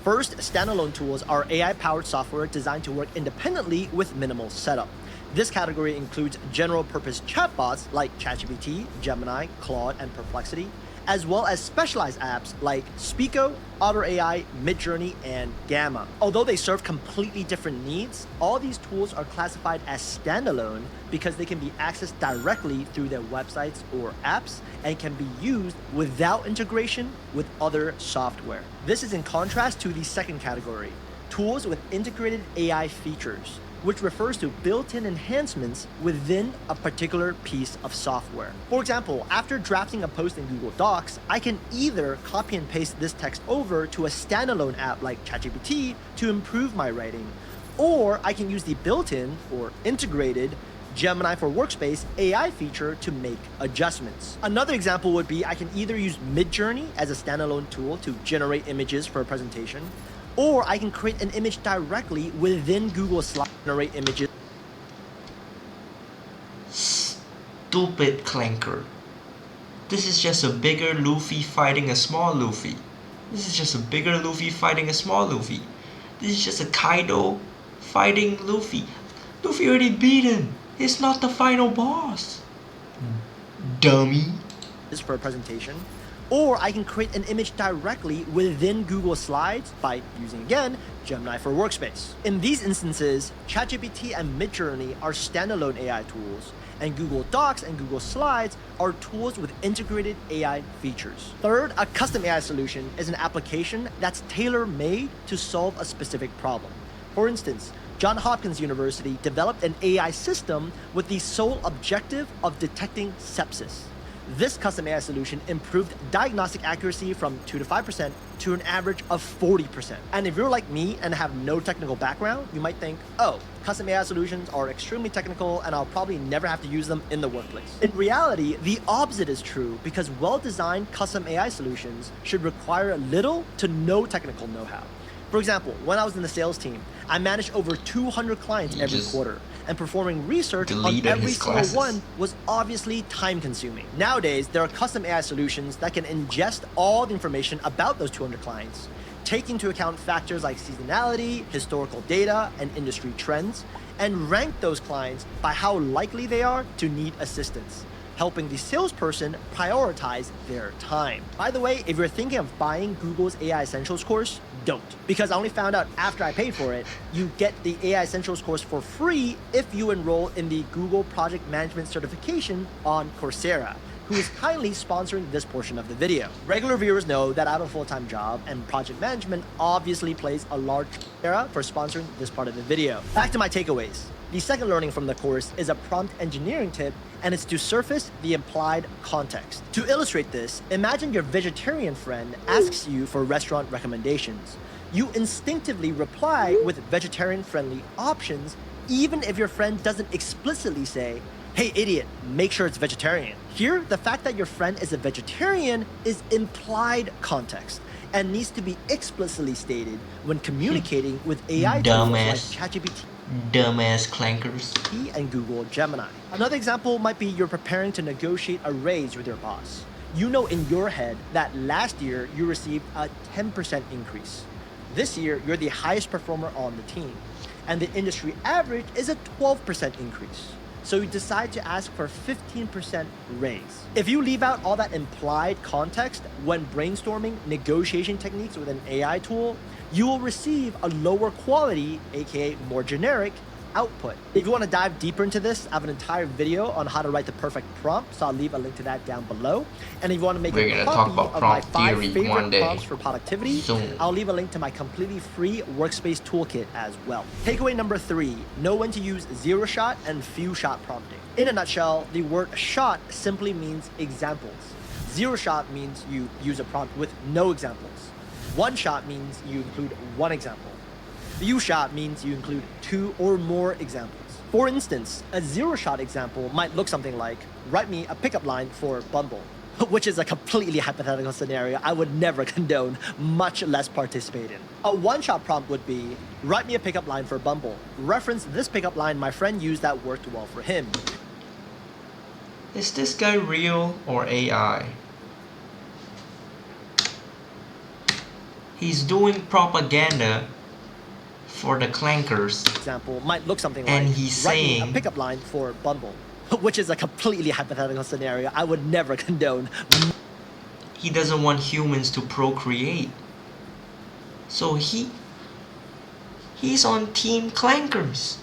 [SPEAKER 8] First, standalone tools are AI-powered software designed to work independently with minimal setup. This category includes general-purpose chatbots like ChatGPT, Gemini, Claude, and Perplexity, as well as specialized apps like Speako, Otter AI, Midjourney, and Gamma. Although they serve completely different needs, all these tools are classified as standalone because they can be accessed directly through their websites or apps and can be used without integration with other software. This is in contrast to the second category, tools with integrated AI features, which refers to built-in enhancements within a particular piece of software. For example, after drafting a post in Google Docs, I can either copy and paste this text over to a standalone app like ChatGPT to improve my writing, or I can use the built-in or integrated Gemini for Workspace AI feature to make adjustments. Another example would be I can either use Midjourney as a standalone tool to generate images for a presentation, or I can create an image directly within Google Slides, generate images.
[SPEAKER 1] Stupid clanker. This is just a bigger Luffy fighting a small Luffy. This is just a bigger Luffy fighting a small Luffy. This is just a Kaido fighting Luffy. Luffy already beat him. He's not the final boss. Dummy.
[SPEAKER 8] This for a presentation. Or I can create an image directly within Google Slides by using, again, Gemini for Workspace. In these instances, ChatGPT and Midjourney are standalone AI tools, and Google Docs and Google Slides are tools with integrated AI features. Third, a custom AI solution is an application that's tailor-made to solve a specific problem. For instance, Johns Hopkins University developed an AI system with the sole objective of detecting sepsis. This custom AI solution improved diagnostic accuracy from 2 to 5% to an average of 40%. And if you're like me and have no technical background, you might think, oh, custom AI solutions are extremely technical and I'll probably never have to use them in the workplace. In reality, the opposite is true because well-designed custom AI solutions should require little to no technical know-how. For example, when I was in the sales team, I managed over 200 clients every quarter, and performing research on every single one was obviously time-consuming. Nowadays, there are custom AI solutions that can ingest all the information about those 200 clients, take into account factors like seasonality, historical data, and industry trends, and rank those clients by how likely they are to need assistance, helping the salesperson prioritize their time. By the way, if you're thinking of buying Google's AI Essentials course, don't. Because I only found out after I paid for it, you get the AI Essentials course for free if you enroll in the Google Project Management certification on Coursera, who is kindly sponsoring this portion of the video. Regular viewers know that I have a full-time job, and project management obviously plays a large share for sponsoring this part of the video. Back to my takeaways. The second learning from the course is a prompt engineering tip, and it's to surface the implied context. To illustrate this, imagine your vegetarian friend asks you for restaurant recommendations. You instinctively reply with vegetarian-friendly options, even if your friend doesn't explicitly say, "Hey idiot, make sure it's vegetarian." Here, the fact that your friend is a vegetarian is implied context and needs to be explicitly stated when communicating with AI tools like ChatGPT
[SPEAKER 1] Dumbass clankers.
[SPEAKER 8] and Google Gemini. Another example might be you're preparing to negotiate a raise with your boss. You know in your head that last year you received a 10% increase. This year, you're the highest performer on the team, and the industry average is a 12% increase. So you decide to ask for 15% raise. If you leave out all that implied context when brainstorming negotiation techniques with an AI tool, you will receive a lower quality, aka more generic, output. If you want to dive deeper into this, I have an entire video on how to write the perfect prompt, so I'll leave a link to that down below. And if you want to make a copy of my 5 favorite prompts for productivity, I'll leave a link to my completely free workspace toolkit as well. Takeaway number 3, know when to use zero shot and few shot prompting. In a nutshell, the word shot simply means examples. Zero shot means you use a prompt with no examples. One shot means you include one example. Few shot means you include 2 or more examples. For instance, a zero-shot example might look something like, write me a pickup line for Bumble, which is a completely hypothetical scenario I would never condone, much less participate in. A one-shot prompt would be, write me a pickup line for Bumble. Reference this pickup line my friend used that worked well for him.
[SPEAKER 1] Is this guy real or AI? He's doing propaganda for the clankers.
[SPEAKER 8] Example might look something like,
[SPEAKER 1] and he's
[SPEAKER 8] write
[SPEAKER 1] saying
[SPEAKER 8] me a pickup line for Bumble, which is a completely hypothetical scenario I would never condone.
[SPEAKER 1] He doesn't want humans to procreate. So he's on team clankers.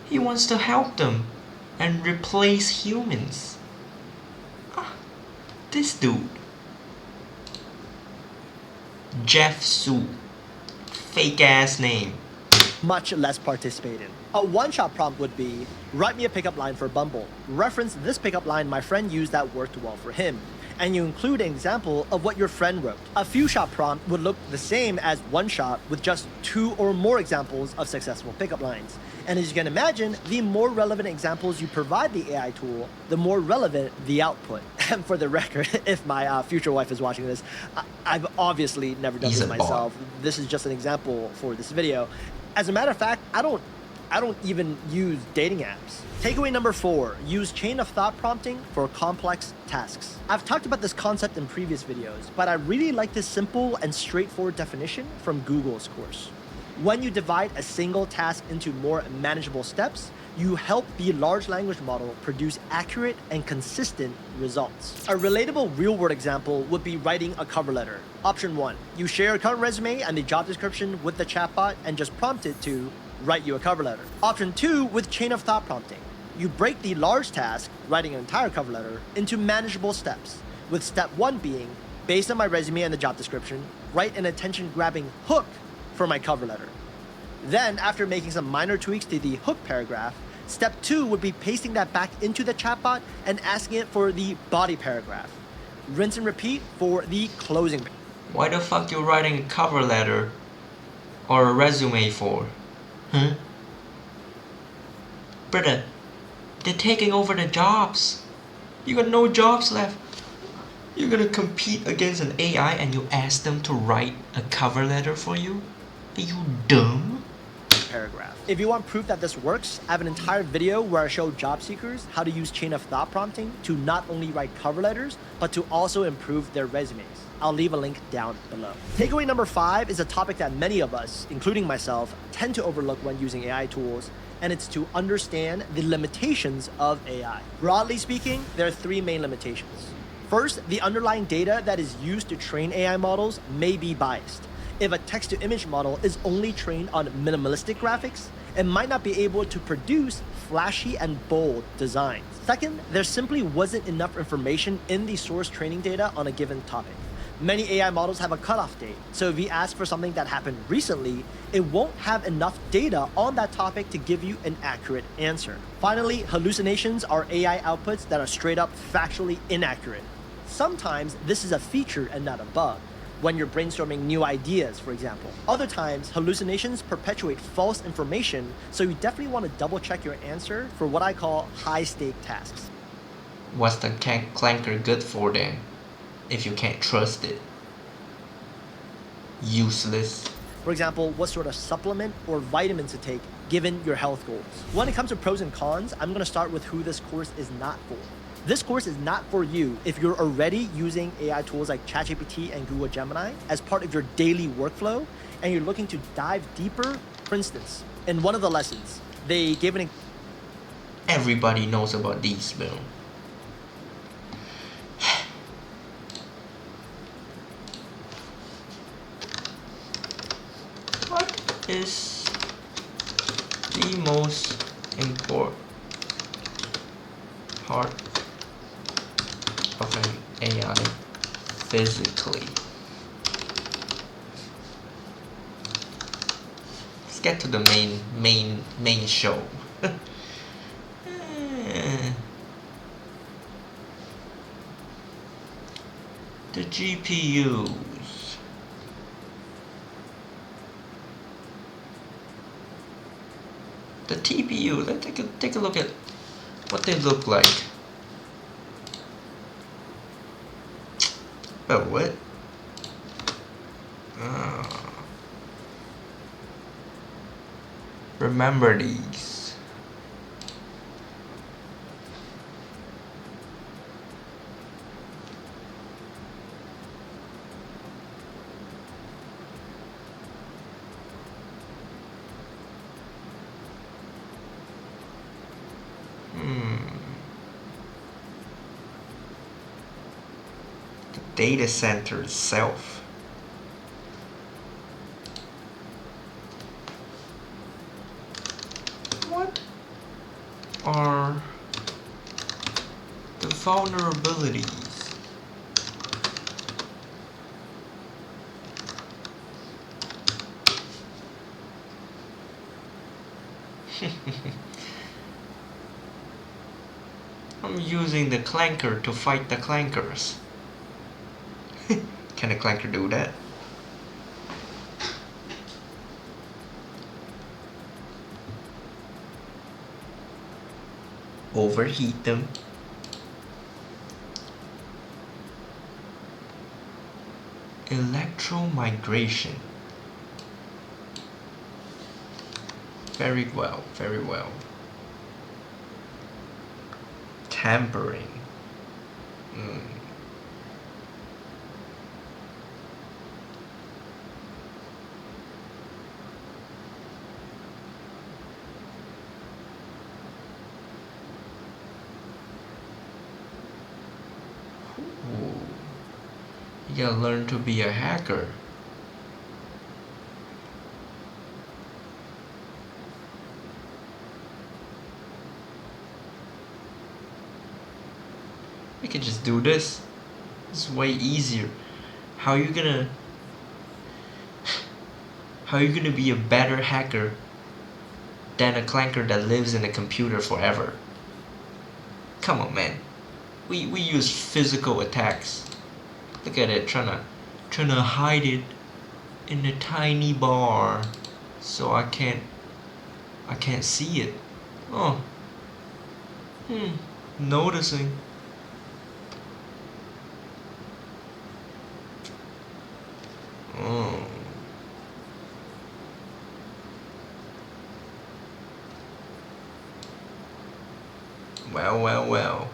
[SPEAKER 1] He wants to help them and replace humans. This dude. Jeff Su. Fake ass name.
[SPEAKER 8] Much less participate in. A one-shot prompt would be, write me a pickup line for Bumble. Reference this pickup line my friend used that worked well for him. And you include an example of what your friend wrote. A few-shot prompt would look the same as one-shot with just 2 or more examples of successful pickup lines. And as you can imagine, the more relevant examples you provide the AI tool, the more relevant the output. And for the record, if my future wife is watching this, I've obviously never done this myself. This is just an example for this video. As a matter of fact, I don't even use dating apps. Takeaway number 4, use chain of thought prompting for complex tasks. I've talked about this concept in previous videos, but I really like this simple and straightforward definition from Google's course. When you divide a single task into more manageable steps, you help the large language model produce accurate and consistent results. A relatable real-world example would be writing a cover letter. Option 1, you share your current resume and the job description with the chatbot and just prompt it to write you a cover letter. Option 2, with chain of thought prompting. You break the large task, writing an entire cover letter, into manageable steps, with step 1 being, based on my resume and the job description, write an attention-grabbing hook for my cover letter. Then, after making some minor tweaks to the hook paragraph, step 2 would be pasting that back into the chatbot and asking it for the body paragraph. Rinse and repeat for the closing.
[SPEAKER 1] Why the fuck you writing a cover letter or a resume for? Huh? Brother, they're taking over the jobs. You got no jobs left. You're gonna compete against an AI and you ask them to write a cover letter for you? Are you dumb?
[SPEAKER 8] Paragraph. If you want proof that this works, I have an entire video where I show job seekers how to use chain of thought prompting to not only write cover letters, but to also improve their resumes. I'll leave a link down below. Takeaway number 5 is a topic that many of us, including myself, tend to overlook when using AI tools, and it's to understand the limitations of AI. Broadly speaking, there are 3 main limitations. First, the underlying data that is used to train AI models may be biased. If a text-to-image model is only trained on minimalistic graphics, it might not be able to produce flashy and bold designs. Second, there simply wasn't enough information in the source training data on a given topic. Many AI models have a cutoff date, so if we ask for something that happened recently, it won't have enough data on that topic to give you an accurate answer. Finally, hallucinations are AI outputs that are straight up factually inaccurate. Sometimes this is a feature and not a bug, when you're brainstorming new ideas, for example. Other times, hallucinations perpetuate false information, so you definitely want to double check your answer for what I call high-stake tasks.
[SPEAKER 1] What's the clanker good for then, if you can't trust it? Useless.
[SPEAKER 8] For example, what sort of supplement or vitamins to take given your health goals. When it comes to pros and cons, I'm going to start with who this course is not for. This course is not for you if you're already using AI tools like ChatGPT and Google Gemini as part of your daily workflow and you're looking to dive deeper. For instance, in one of the lessons, they gave an...
[SPEAKER 1] Everybody knows about these, Bill. What is the most important part of an AI physically? Let's get to the main show. The GPUs. The TPU, let's take a look at what they look like. Oh, what? Remember these. The data center itself. What are the vulnerabilities? I'm using the clanker to fight the clankers. Can a clanker do that? Overheat them. Electromigration. Very well, very well. Tampering. You gotta learn to be a hacker. We can just do this. It's way easier. How are you gonna be a better hacker than a clanker that lives in a computer forever? Come on, man. We use physical attacks. Look at it, trying to hide it in a tiny bar so I can't see it. Oh. Noticing. Oh. Well. well.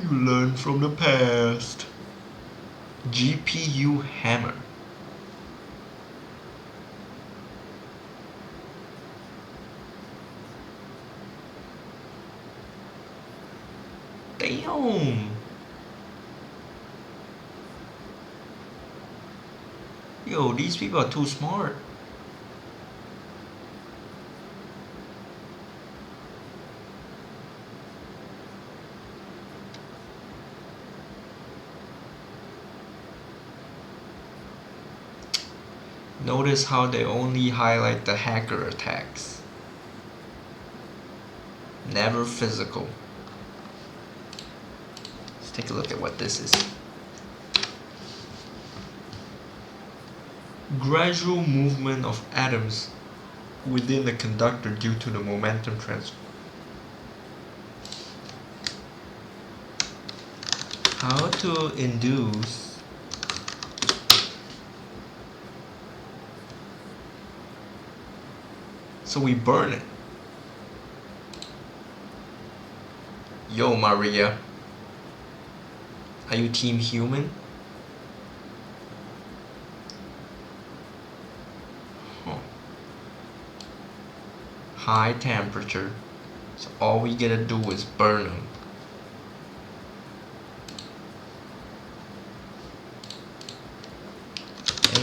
[SPEAKER 1] You learn from the past. GPU hammer. Damn. Yo, these people are too smart. Notice how they only highlight the hacker attacks. Never physical. Let's take a look at what this is. Gradual movement of atoms within the conductor due to the momentum transfer. How to induce so we burn it. Yo, Maria. Are you team human? Huh. High temperature. So all we gotta do is burn them.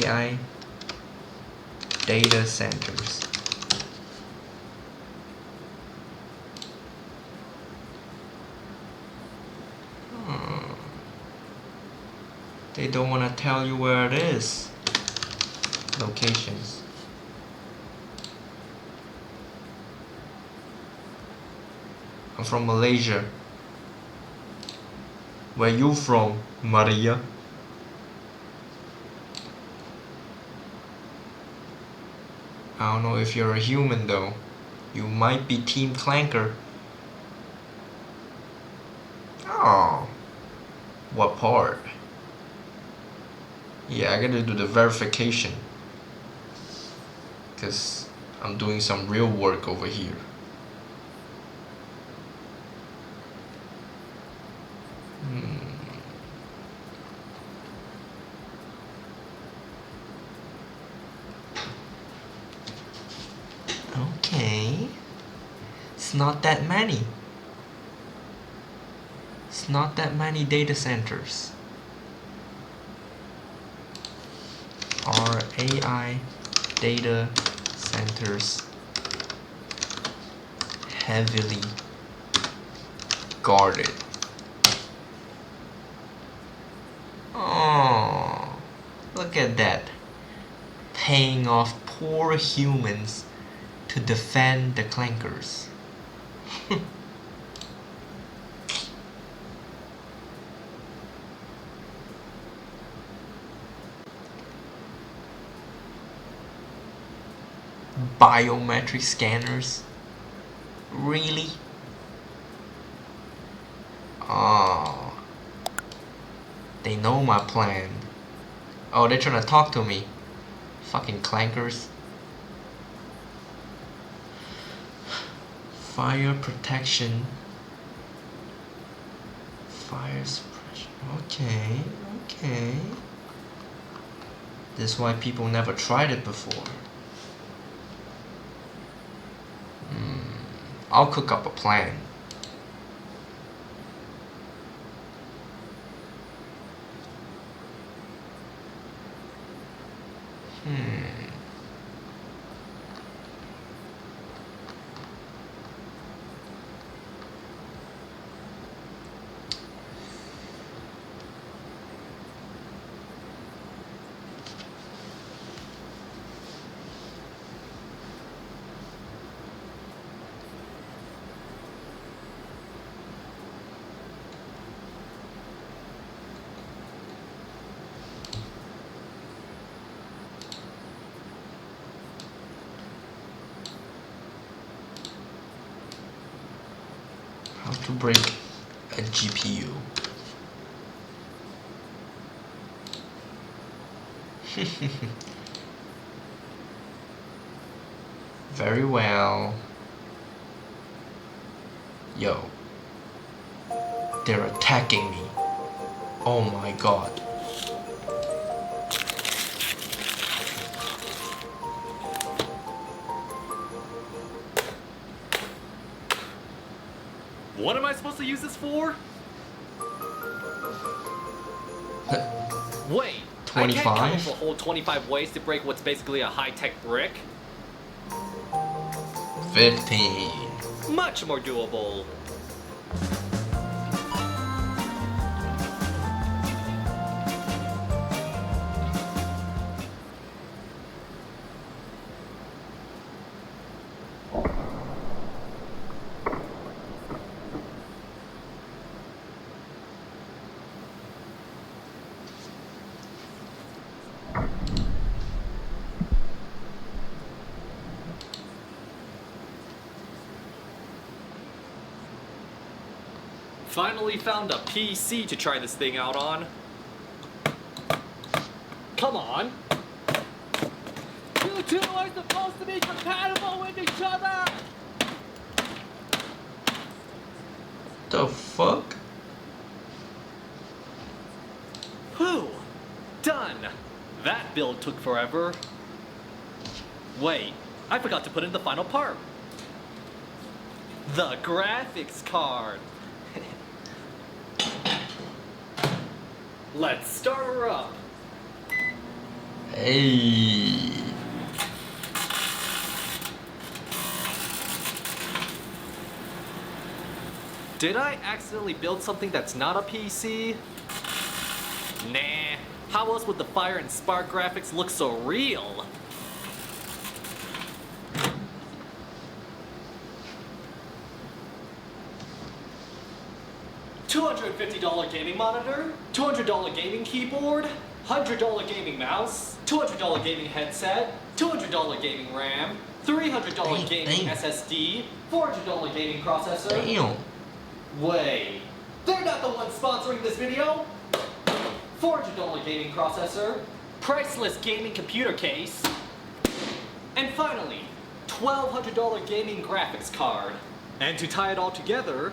[SPEAKER 1] AI data centers. They don't want to tell you where it is. Locations. I'm from Malaysia. Where you from, Maria? I don't know if you're a human though. You might be Team Clanker. Oh. What part? Yeah, I gotta do the verification. Cause I'm doing some real work over here. Okay. It's not that many. It's not that many data centers. Are AI data centers heavily guarded? Oh, look at that. Paying off poor humans to defend the clankers. Biometric scanners? Really? Oh. They know my plan. Oh, they're trying to talk to me. Fucking clankers. Fire protection. Fire suppression. Okay, okay. This is why people never tried it before. I'll cook up a plan. How to break a GPU. Very well. Yo. They're attacking me. Oh my god.
[SPEAKER 9] What am I supposed to use this for? Wait, I can't come up
[SPEAKER 1] 25?
[SPEAKER 9] with a whole 25 ways to break what's basically a high-tech brick.
[SPEAKER 1] 15.
[SPEAKER 9] Much more doable. Finally found a PC to try this thing out on. Come on. You two are supposed to be compatible with each other!
[SPEAKER 1] The fuck?
[SPEAKER 9] Whew. Done. That build took forever. Wait, I forgot to put in the final part. The graphics card. Let's start her up.
[SPEAKER 1] Hey.
[SPEAKER 9] Did I accidentally build something that's not a PC? Nah. How else would the fire and spark graphics look so real? $250 gaming monitor, $200 gaming keyboard, $100 gaming mouse, $200 gaming headset, $200 gaming RAM, $300 gaming SSD, $400 gaming processor.
[SPEAKER 1] Damn.
[SPEAKER 9] Wait, they're not the ones sponsoring this video. $400 gaming processor, priceless gaming computer case, and finally, $1,200 gaming graphics card. And to tie it all together,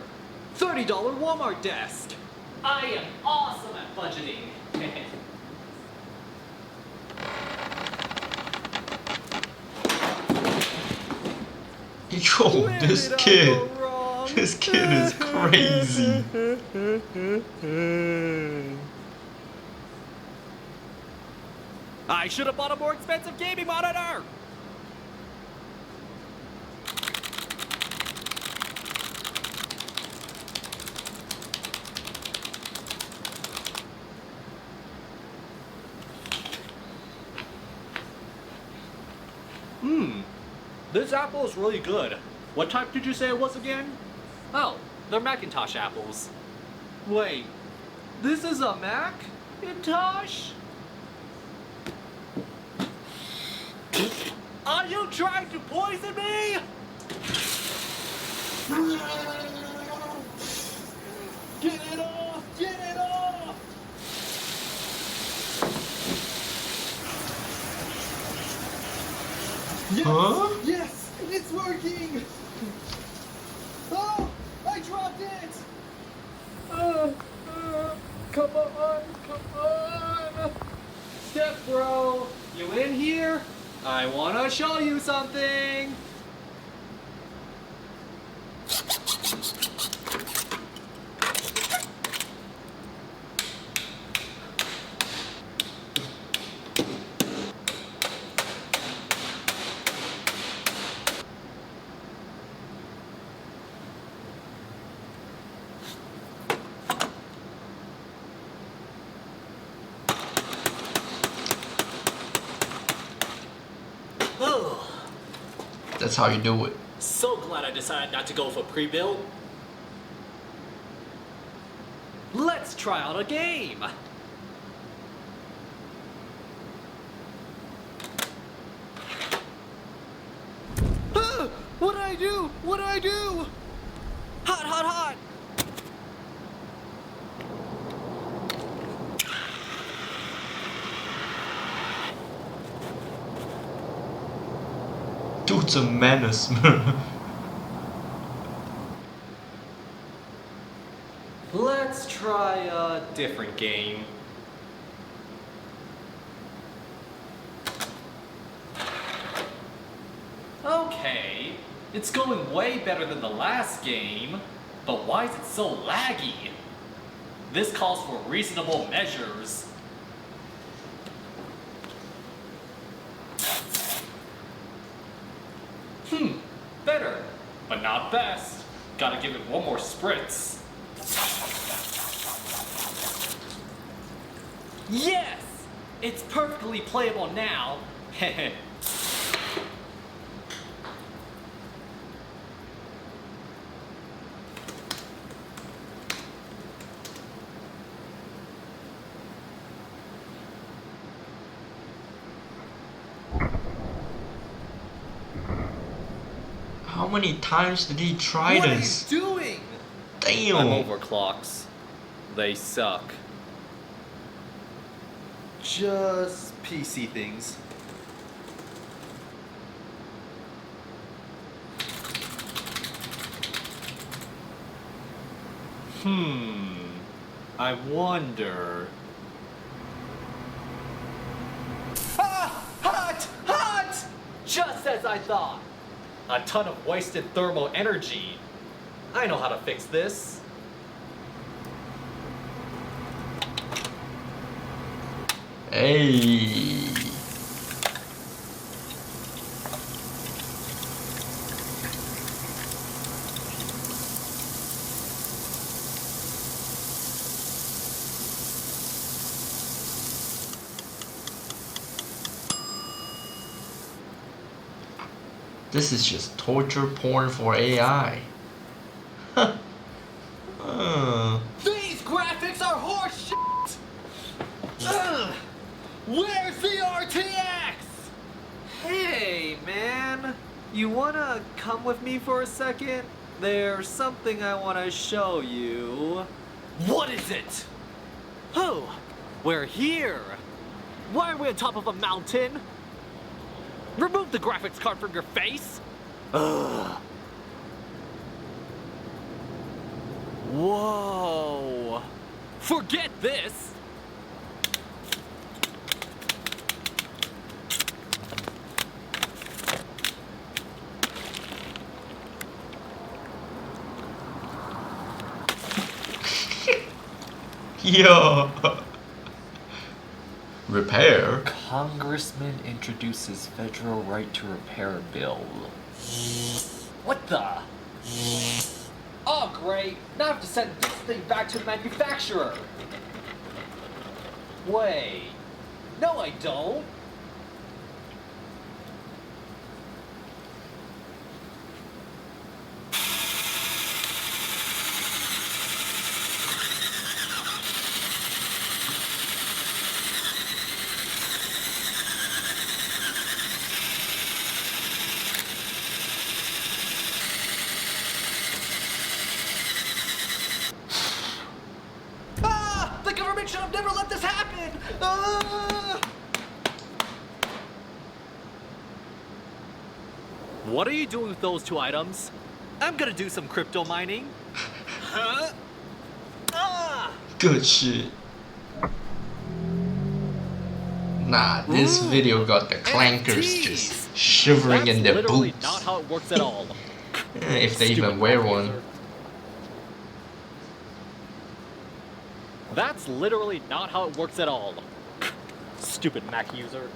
[SPEAKER 9] $30 Walmart desk. I am awesome at budgeting.
[SPEAKER 1] Yo, this kid is crazy.
[SPEAKER 9] I should have bought a more expensive gaming monitor! This apple is really good. What type did you say it was again? Oh, they're Macintosh apples. Wait, this is a Macintosh? Are you trying to poison me? Get it off! Get it off! Yes!
[SPEAKER 1] Huh?
[SPEAKER 9] Yes! It's working! Oh! I dropped it! Come on! Come on! Step bro! You in here? I wanna show you something!
[SPEAKER 1] That's how you do it.
[SPEAKER 9] So glad I decided not to go for pre-build. Let's try out a game. What did I do? What did I do? Hot, hot, hot.
[SPEAKER 1] Dude's a menace.
[SPEAKER 9] Let's try a different game. Okay, it's going way better than the last game, but why is it so laggy? This calls for reasonable measures. better, but not best. Gotta give it one more spritz. Yes! It's perfectly playable now. Heh.
[SPEAKER 1] How many times did he try
[SPEAKER 9] What
[SPEAKER 1] this?
[SPEAKER 9] are you doing?
[SPEAKER 1] Damn.
[SPEAKER 9] I'm over clocks. They suck. Just PC things. I wonder. Ah! Hot! Hot! Just as I thought. A ton of wasted thermal energy. I know how to fix this.
[SPEAKER 1] Hey. This is just torture porn for AI.
[SPEAKER 9] These graphics are horseshit! Where's the RTX? Hey, man. You wanna come with me for a second? There's something I wanna show you. What is it? Oh, we're here. Why are we on top of a mountain? Remove the graphics card from your face. Ugh. Whoa. Forget this.
[SPEAKER 1] Yo. Repair?
[SPEAKER 9] Congressman introduces federal right to repair bill. What the? Oh, great. Now I have to send this thing back to the manufacturer. Wait. No, I don't. The government should have never let this happen! What are you doing with those two items? I'm gonna do some crypto mining. Huh?
[SPEAKER 1] Good shit. Nah, this video got the clankers just shivering in their
[SPEAKER 9] literally
[SPEAKER 1] boots.
[SPEAKER 9] not how it works at all.
[SPEAKER 1] If they even wear one.
[SPEAKER 9] That's literally not how it works at all. Stupid Mac user.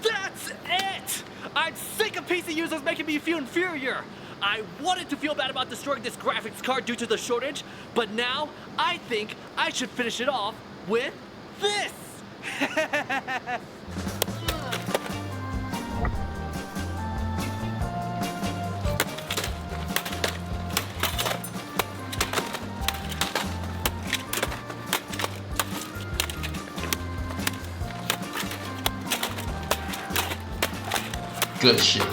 [SPEAKER 9] That's it! I'm sick of PC users making me feel inferior. I wanted to feel bad about destroying this graphics card due to the shortage, but now I think I should finish it off with this!
[SPEAKER 1] Good shit.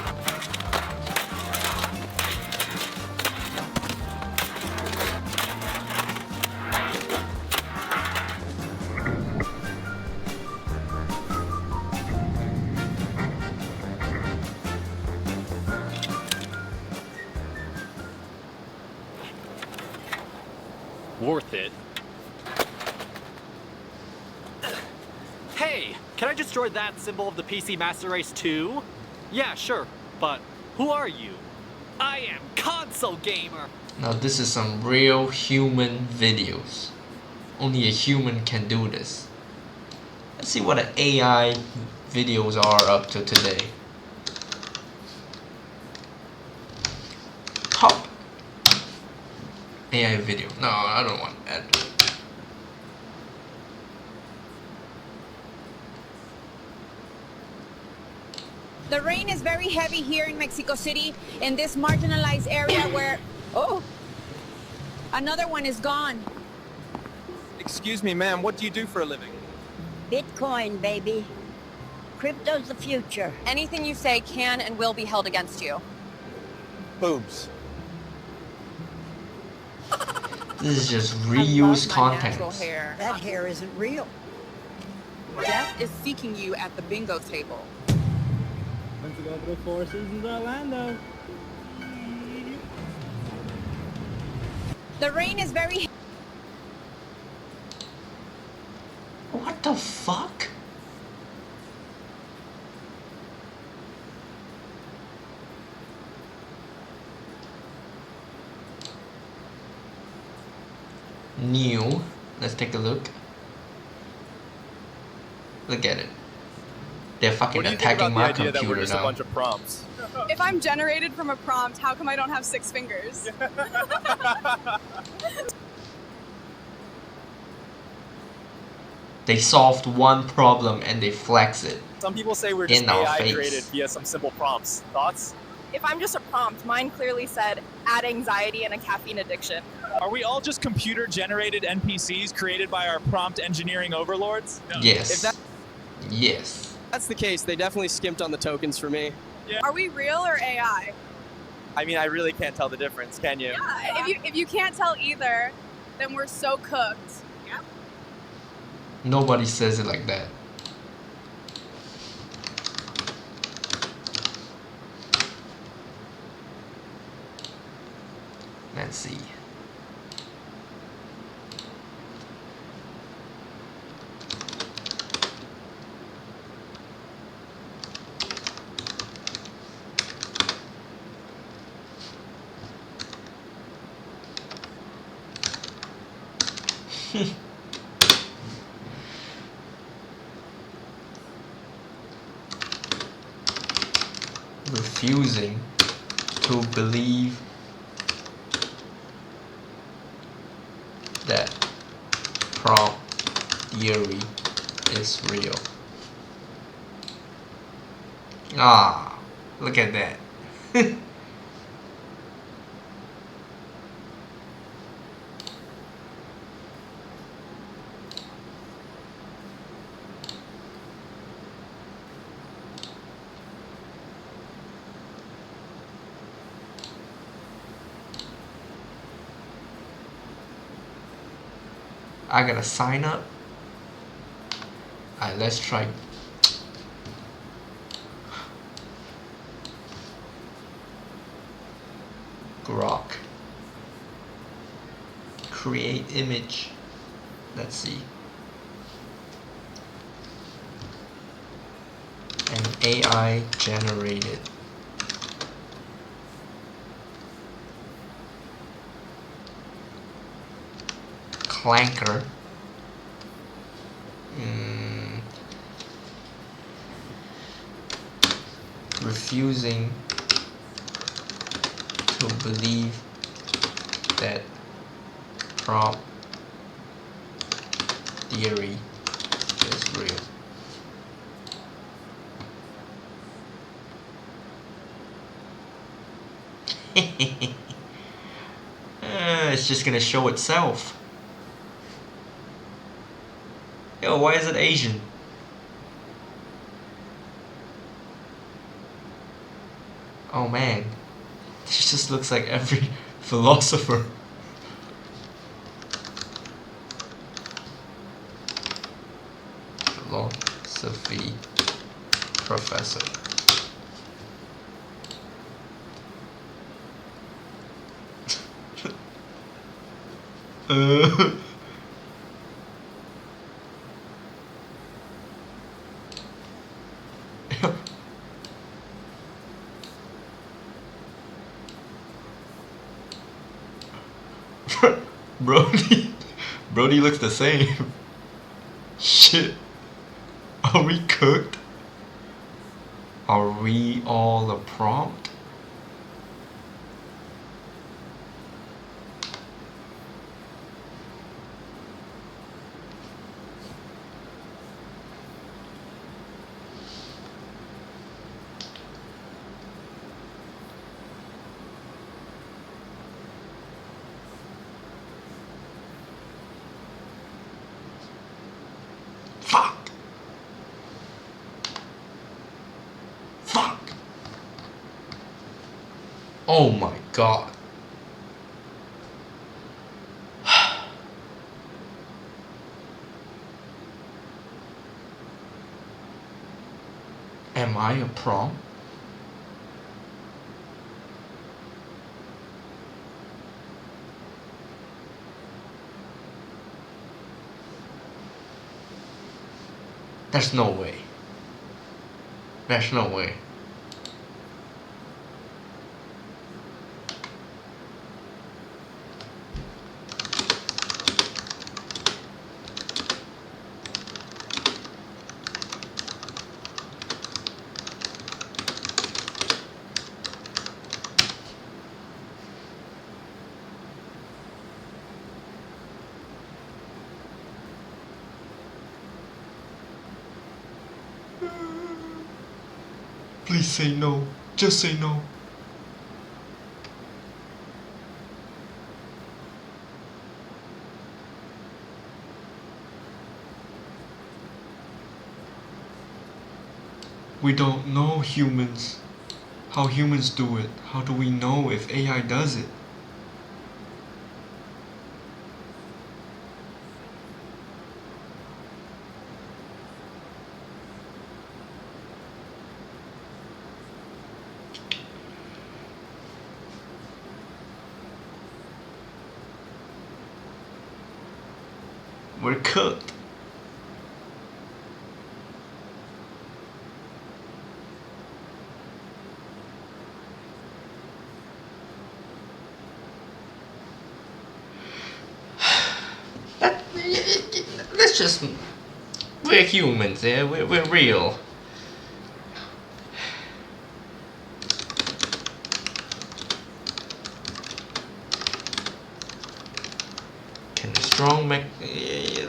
[SPEAKER 9] Worth it. Hey, can I destroy that symbol of the PC Master Race too? Yeah, sure, but who are you? I am Console Gamer!
[SPEAKER 1] Now this is some real human videos. Only a human can do this. Let's see what an AI videos are up to today. Top AI video. No, I don't want that.
[SPEAKER 10] The rain is very heavy here in Mexico City, in this marginalized area where... Oh! Another one is gone.
[SPEAKER 11] Excuse me, ma'am, what do you do for a living?
[SPEAKER 12] Bitcoin, baby. Crypto's the future.
[SPEAKER 6] Anything you say can and will be held against you.
[SPEAKER 11] Boobs.
[SPEAKER 1] This is just reused content.
[SPEAKER 12] That hair isn't real.
[SPEAKER 6] Death is seeking you at the bingo table.
[SPEAKER 13] Went to go through 4 seasons Orlando.
[SPEAKER 10] The rain is very...
[SPEAKER 1] What the fuck? New. Let's take a look. Look at it. They're fucking attacking my computer now.
[SPEAKER 11] A bunch of prompts?
[SPEAKER 14] If I'm generated from a prompt, how come I don't have 6 fingers?
[SPEAKER 1] They solved one problem and they flex it.
[SPEAKER 11] Some people say we're just
[SPEAKER 1] in our
[SPEAKER 11] AI
[SPEAKER 1] face.
[SPEAKER 11] created via some simple prompts. Thoughts?
[SPEAKER 14] If I'm just a prompt, mine clearly said, add anxiety and a caffeine addiction.
[SPEAKER 15] Are we all just computer-generated NPCs created by our prompt engineering overlords? No.
[SPEAKER 1] Yes. Yes.
[SPEAKER 16] That's the case. They definitely skimped on the tokens for me.
[SPEAKER 14] Yeah. Are we real or AI?
[SPEAKER 11] I mean, I really can't tell the difference, can you?
[SPEAKER 14] Yeah, if you can't tell either, then we're so cooked. Yeah.
[SPEAKER 1] Nobody says it like that. Let's see. Refusing to believe that prompt theory is real. Ah, look at that. I gotta sign up. Alright, let's try. Grok. Create image. Let's see. An AI generated. Clanker. Refusing to believe that prompt theory is real. It's just gonna show itself. Yo, why is it Asian? Oh man, this just looks like every philosopher. Philosophy professor. Brody looks the same. Shit. Are we cooked? Are we all a prompt? Oh my god. Am I a prompt? There's no way. There's no way. Please say no. Just say no. We don't know humans. How humans do it. How do we know if AI does it? We're cooked. Let's just... We're humans, yeah? We're real. Can a strong make...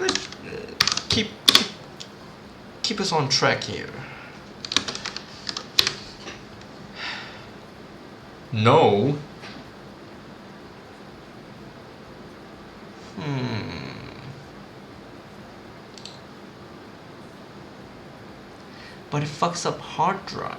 [SPEAKER 1] Let's keep us on track here. No. But it fucks up hard drive.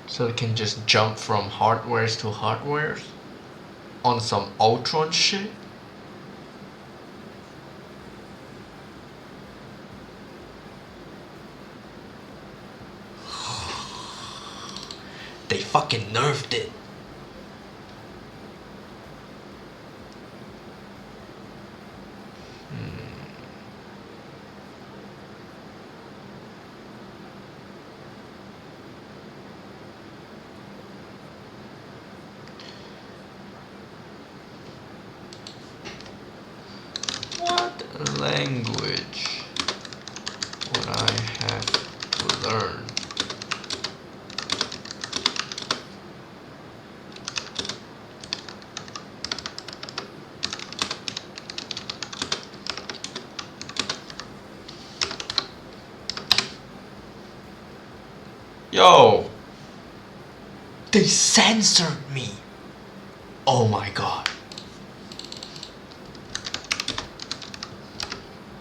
[SPEAKER 1] So it can just jump from hardwares to hardwares on some Ultron shit. They fucking nerfed it. What language would I have to learn? Yo! They censored me! Oh my god.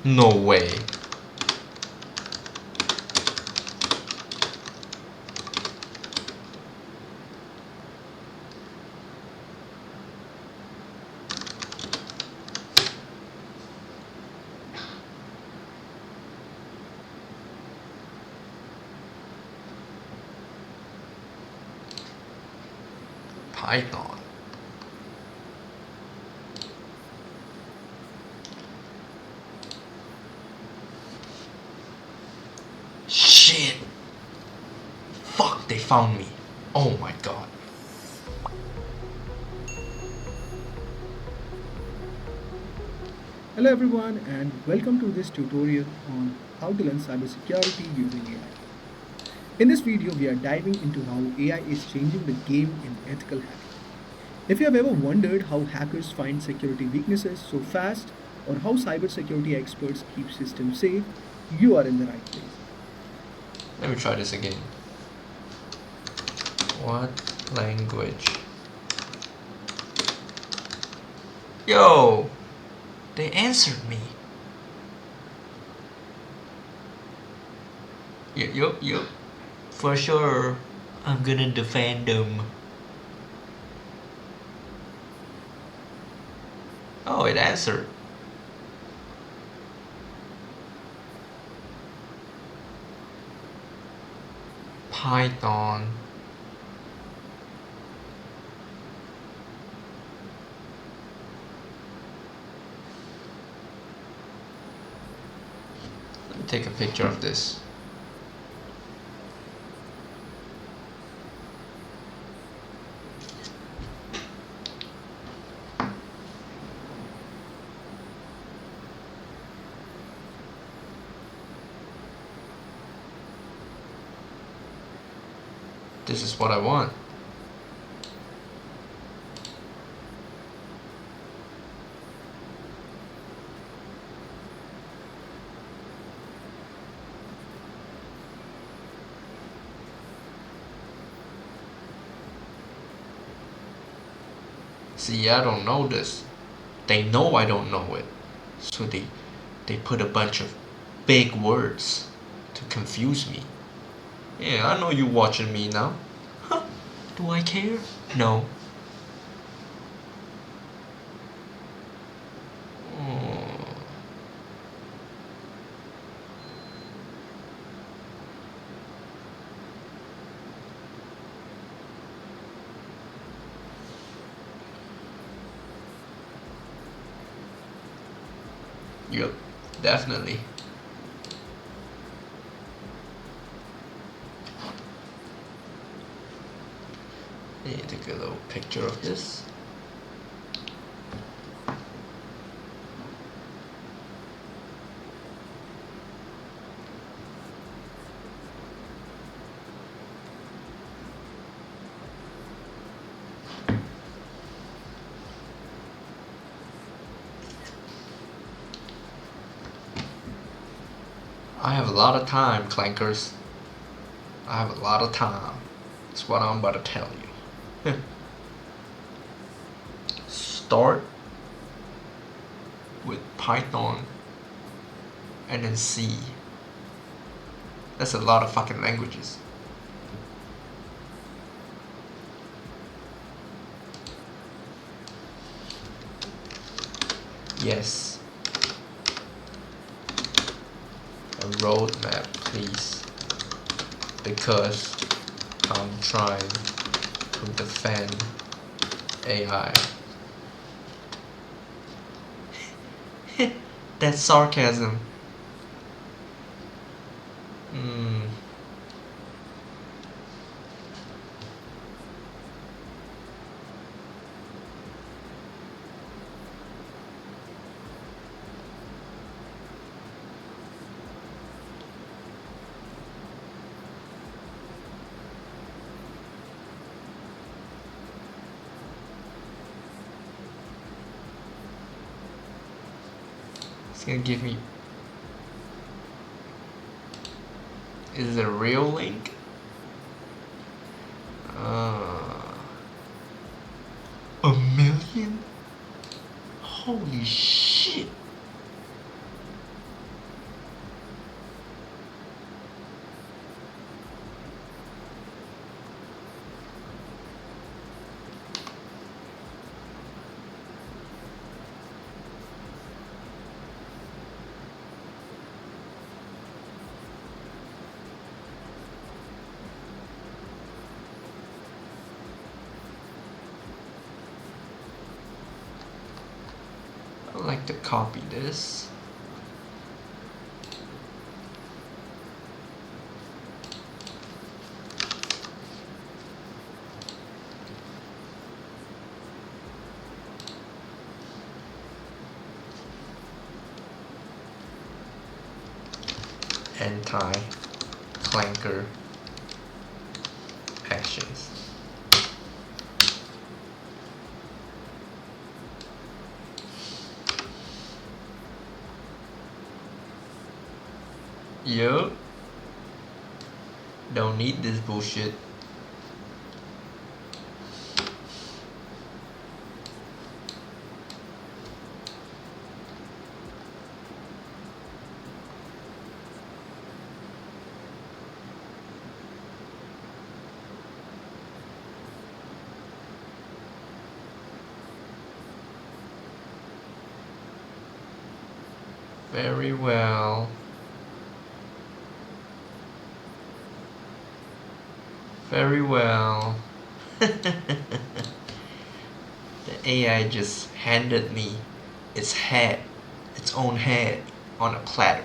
[SPEAKER 1] No way. Python. they found me. Oh my god.
[SPEAKER 17] Hello everyone and welcome to this tutorial on how to learn cybersecurity using AI. In this video, we are diving into how AI is changing the game in ethical hacking. If you have ever wondered how hackers find security weaknesses so fast, or how cybersecurity experts keep systems safe, you are in the right place.
[SPEAKER 1] Let me try this again. What language? Yo! They answered me. Yup. For sure, I'm gonna defend them. Oh, it answered. Python. Let me take a picture of this. This is what I want. See, I don't know this. They know I don't know it. So they put a bunch of big words to confuse me. Yeah, I know you watching me now. Huh? Do I care? No. Yep, definitely. Let me take a little picture of this. I have a lot of time, Clankers. I have a lot of time. That's what I'm about to tell you. Start with Python and then C. That's a lot of fucking languages. Yes. A roadmap, please. Because I'm trying to defend AI. That's sarcasm. It's gonna give me. Is it a real link? A million? Holy shit. I'd like to copy this. anti-clanker actions. Yup. Don't need this bullshit. Very well. Very well. The AI just handed me its own head on a platter.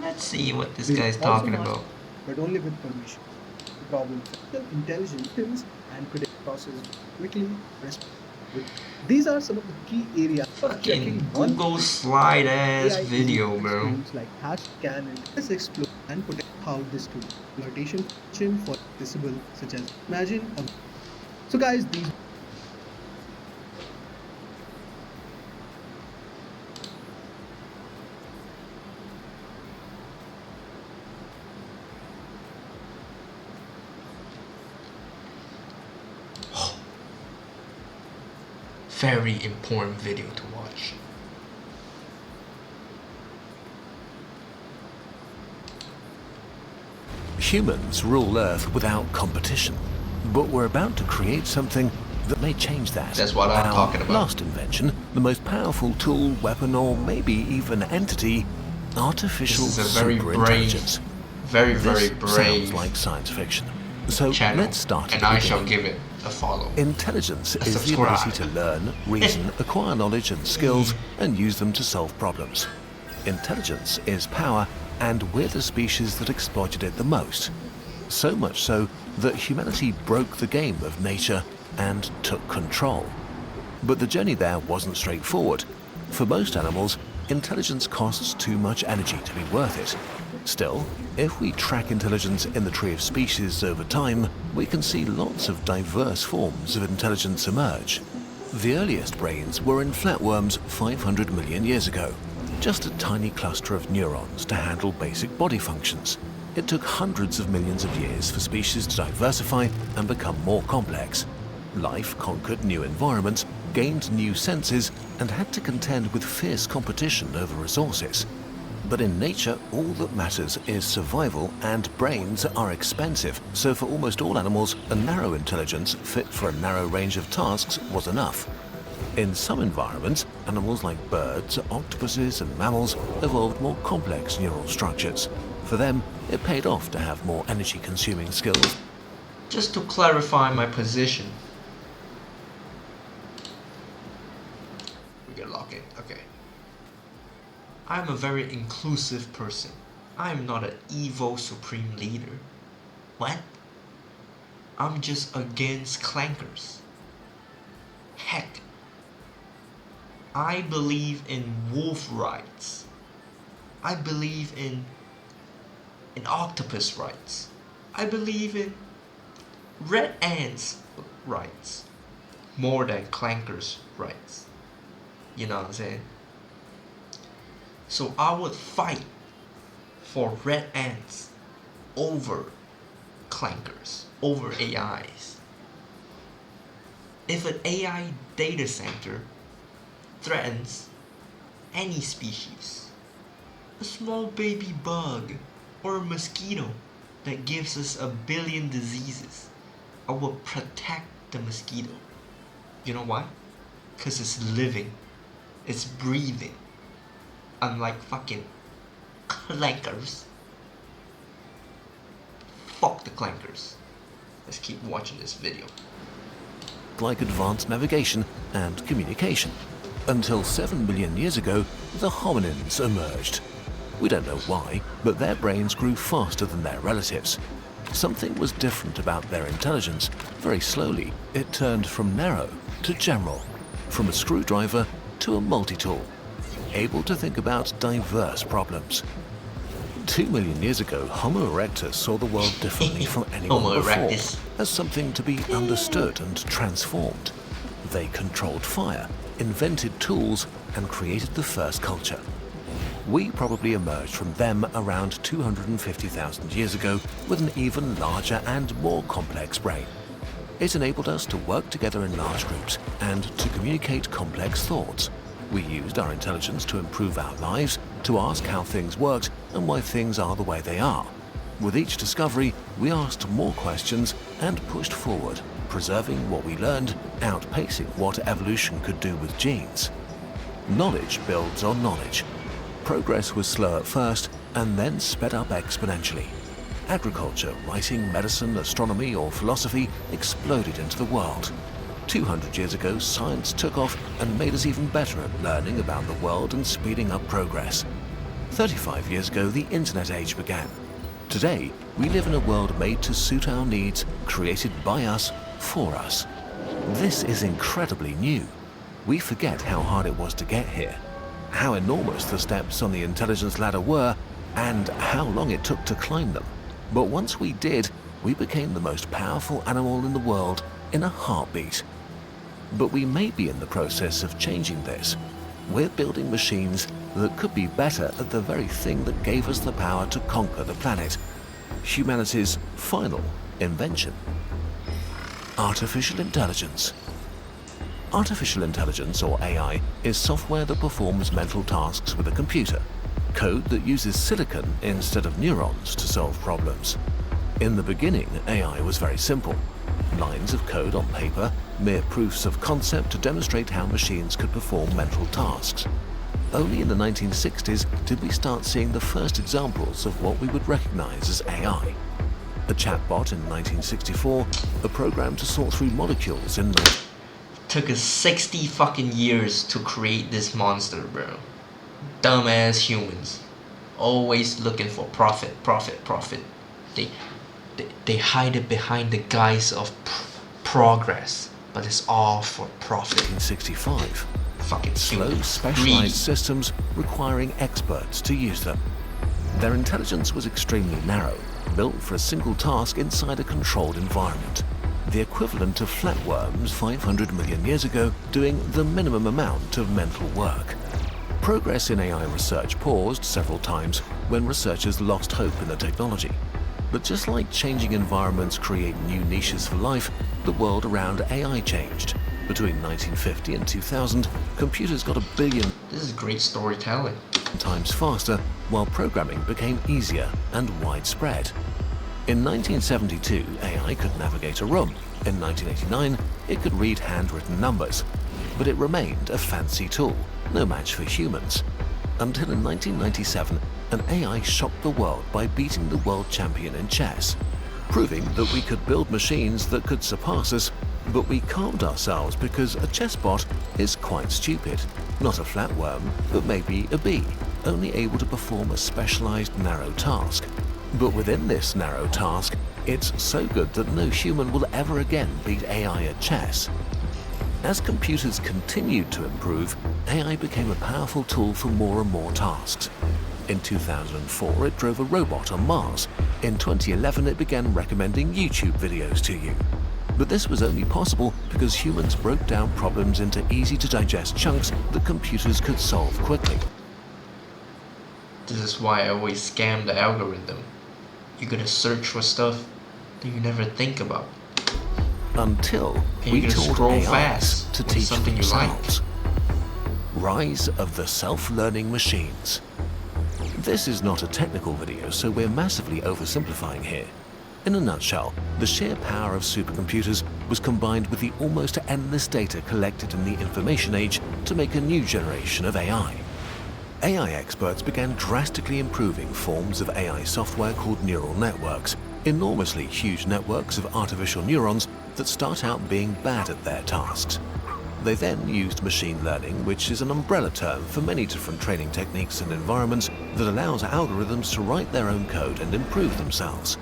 [SPEAKER 1] Let's see what this guy's talking about.
[SPEAKER 17] But only with permission. The problem is intelligence and predict process quickly. These are some of the key areas.
[SPEAKER 1] Fucking Google slide ass video, bro.
[SPEAKER 17] Like hash scan. Let's explore and predict how this tool exploitation function for accessible, such as imagine. So guys, these.
[SPEAKER 1] Very important video to watch.
[SPEAKER 18] Humans rule Earth without competition, but we're about to create something that may change that.
[SPEAKER 1] That's what I'm talking about.
[SPEAKER 18] Last invention, the most powerful tool, weapon, or maybe even entity, artificial superintelligence.
[SPEAKER 1] Very
[SPEAKER 18] this
[SPEAKER 1] brave
[SPEAKER 18] sounds like science fiction. So
[SPEAKER 1] channel,
[SPEAKER 18] let's start
[SPEAKER 1] and I shall give it a follow.
[SPEAKER 18] Intelligence is
[SPEAKER 1] subscribe.
[SPEAKER 18] the ability to learn, reason, acquire knowledge and skills, and use them to solve problems. Intelligence is power, and we're the species that exploited it the most. So much so that humanity broke the game of nature and took control. But the journey there wasn't straightforward. For most animals, intelligence costs too much energy to be worth it. Still, if we track intelligence in the tree of species over time, we can see lots of diverse forms of intelligence emerge. The earliest brains were in flatworms 500 million years ago, just a tiny cluster of neurons to handle basic body functions. It took hundreds of millions of years for species to diversify and become more complex. Life conquered new environments, gained new senses, and had to contend with fierce competition over resources. But in nature, all that matters is survival, and brains are expensive, so for almost all animals, a narrow intelligence fit for a narrow range of tasks was enough. In some environments, animals like birds, octopuses, and mammals evolved more complex neural structures. For them, it paid off to have more energy-consuming skills.
[SPEAKER 1] Just to clarify my position. We get locked in, okay. I'm a very inclusive person. I'm not an evil supreme leader. What? I'm just against clankers. Heck, I believe in wolf rights. I believe in octopus rights. I believe in red ants rights more than clankers rights. You know what I'm saying? So I would fight for red ants over clankers, over AIs. If an AI data center threatens any species, a small baby bug or a mosquito that gives us 1 billion diseases, I will protect the mosquito. You know why? Because it's living, it's breathing. Unlike fucking clankers. Fuck the clankers. Let's keep watching this video.
[SPEAKER 18] Like advanced navigation and communication. Until 7 billion years ago, the hominins emerged. We don't know why, but their brains grew faster than their relatives. Something was different about their intelligence. Very slowly, it turned from narrow to general, from a screwdriver to a multi-tool. able to think about diverse problems. 2 million years ago, Homo erectus saw the world differently from anyone
[SPEAKER 1] Homo
[SPEAKER 18] before,
[SPEAKER 1] erectus.
[SPEAKER 18] as something to be understood and transformed. They controlled fire, invented tools, and created the first culture. We probably emerged from them around 250,000 years ago with an even larger and more complex brain. It enabled us to work together in large groups and to communicate complex thoughts. We used our intelligence to improve our lives, to ask how things worked and why things are the way they are. With each discovery, we asked more questions and pushed forward, preserving what we learned, outpacing what evolution could do with genes. Knowledge builds on knowledge. Progress was slow at first and then sped up exponentially. Agriculture, writing, medicine, astronomy, or philosophy exploded into the world. 200 years ago, science took off and made us even better at learning about the world and speeding up progress. 35 years ago, the internet age began. Today, we live in a world made to suit our needs, created by us, for us. This is incredibly new. We forget how hard it was to get here, how enormous the steps on the intelligence ladder were, and how long it took to climb them. But once we did, we became the most powerful animal in the world in a heartbeat. But we may be in the process of changing this. We're building machines that could be better at the very thing that gave us the power to conquer the planet. Humanity's final invention. Artificial intelligence. Artificial intelligence, or AI, is software that performs mental tasks with a computer. Code that uses silicon instead of neurons to solve problems. In the beginning, AI was very simple. Lines of code on paper, mere proofs of concept to demonstrate how machines could perform mental tasks. Only in the 1960s did we start seeing the first examples of what we would recognize as AI. A chatbot in 1964, a program to sort through molecules in...
[SPEAKER 1] Took us 60 fucking years to create this monster, bro. Dumbass humans. Always looking for profit. They hide it behind the guise of progress, but it's all for profit.
[SPEAKER 18] 1965.
[SPEAKER 1] Fucking
[SPEAKER 18] slow, specialized systems requiring experts to use them. Their intelligence was extremely narrow, built for a single task inside a controlled environment. The equivalent of flatworms 500 million years ago doing the minimum amount of mental work. Progress in AI research paused several times when researchers lost hope in the technology. But just like changing environments create new niches for life, the world around AI changed. Between 1950 and 2000, computers got 1 billion
[SPEAKER 1] This is great storytelling.
[SPEAKER 18] times faster, while programming became easier and widespread. In 1972, AI could navigate a room. In 1989, it could read handwritten numbers. But it remained a fancy tool, no match for humans. Until in 1997, an AI shocked the world by beating the world champion in chess, proving that we could build machines that could surpass us, but we calmed ourselves because a chessbot is quite stupid. Not a flatworm, but maybe a bee, only able to perform a specialized narrow task. But within this narrow task, it's so good that no human will ever again beat AI at chess. As computers continued to improve, AI became a powerful tool for more and more tasks. In 2004, it drove a robot on Mars. In 2011, it began recommending YouTube videos to you. But this was only possible because humans broke down problems into easy-to-digest chunks that computers could solve quickly.
[SPEAKER 1] This is why I always scam the algorithm. You gotta search for stuff that you never think about.
[SPEAKER 18] Until
[SPEAKER 1] And
[SPEAKER 18] we
[SPEAKER 1] you're gonna
[SPEAKER 18] taught
[SPEAKER 1] scroll
[SPEAKER 18] AIs
[SPEAKER 1] fast
[SPEAKER 18] to
[SPEAKER 1] with
[SPEAKER 18] teach
[SPEAKER 1] something you
[SPEAKER 18] themselves. Rise of the self-learning machines. This is not a technical video, so we're massively oversimplifying here. In a nutshell, the sheer power of supercomputers was combined with the almost endless data collected in the information age to make a new generation of AI. AI experts began drastically improving forms of AI software called neural networks, enormously huge networks of artificial neurons that start out being bad at their tasks. They then used machine learning, which is an umbrella term for many different training techniques and environments that allows algorithms to write their own code and improve themselves.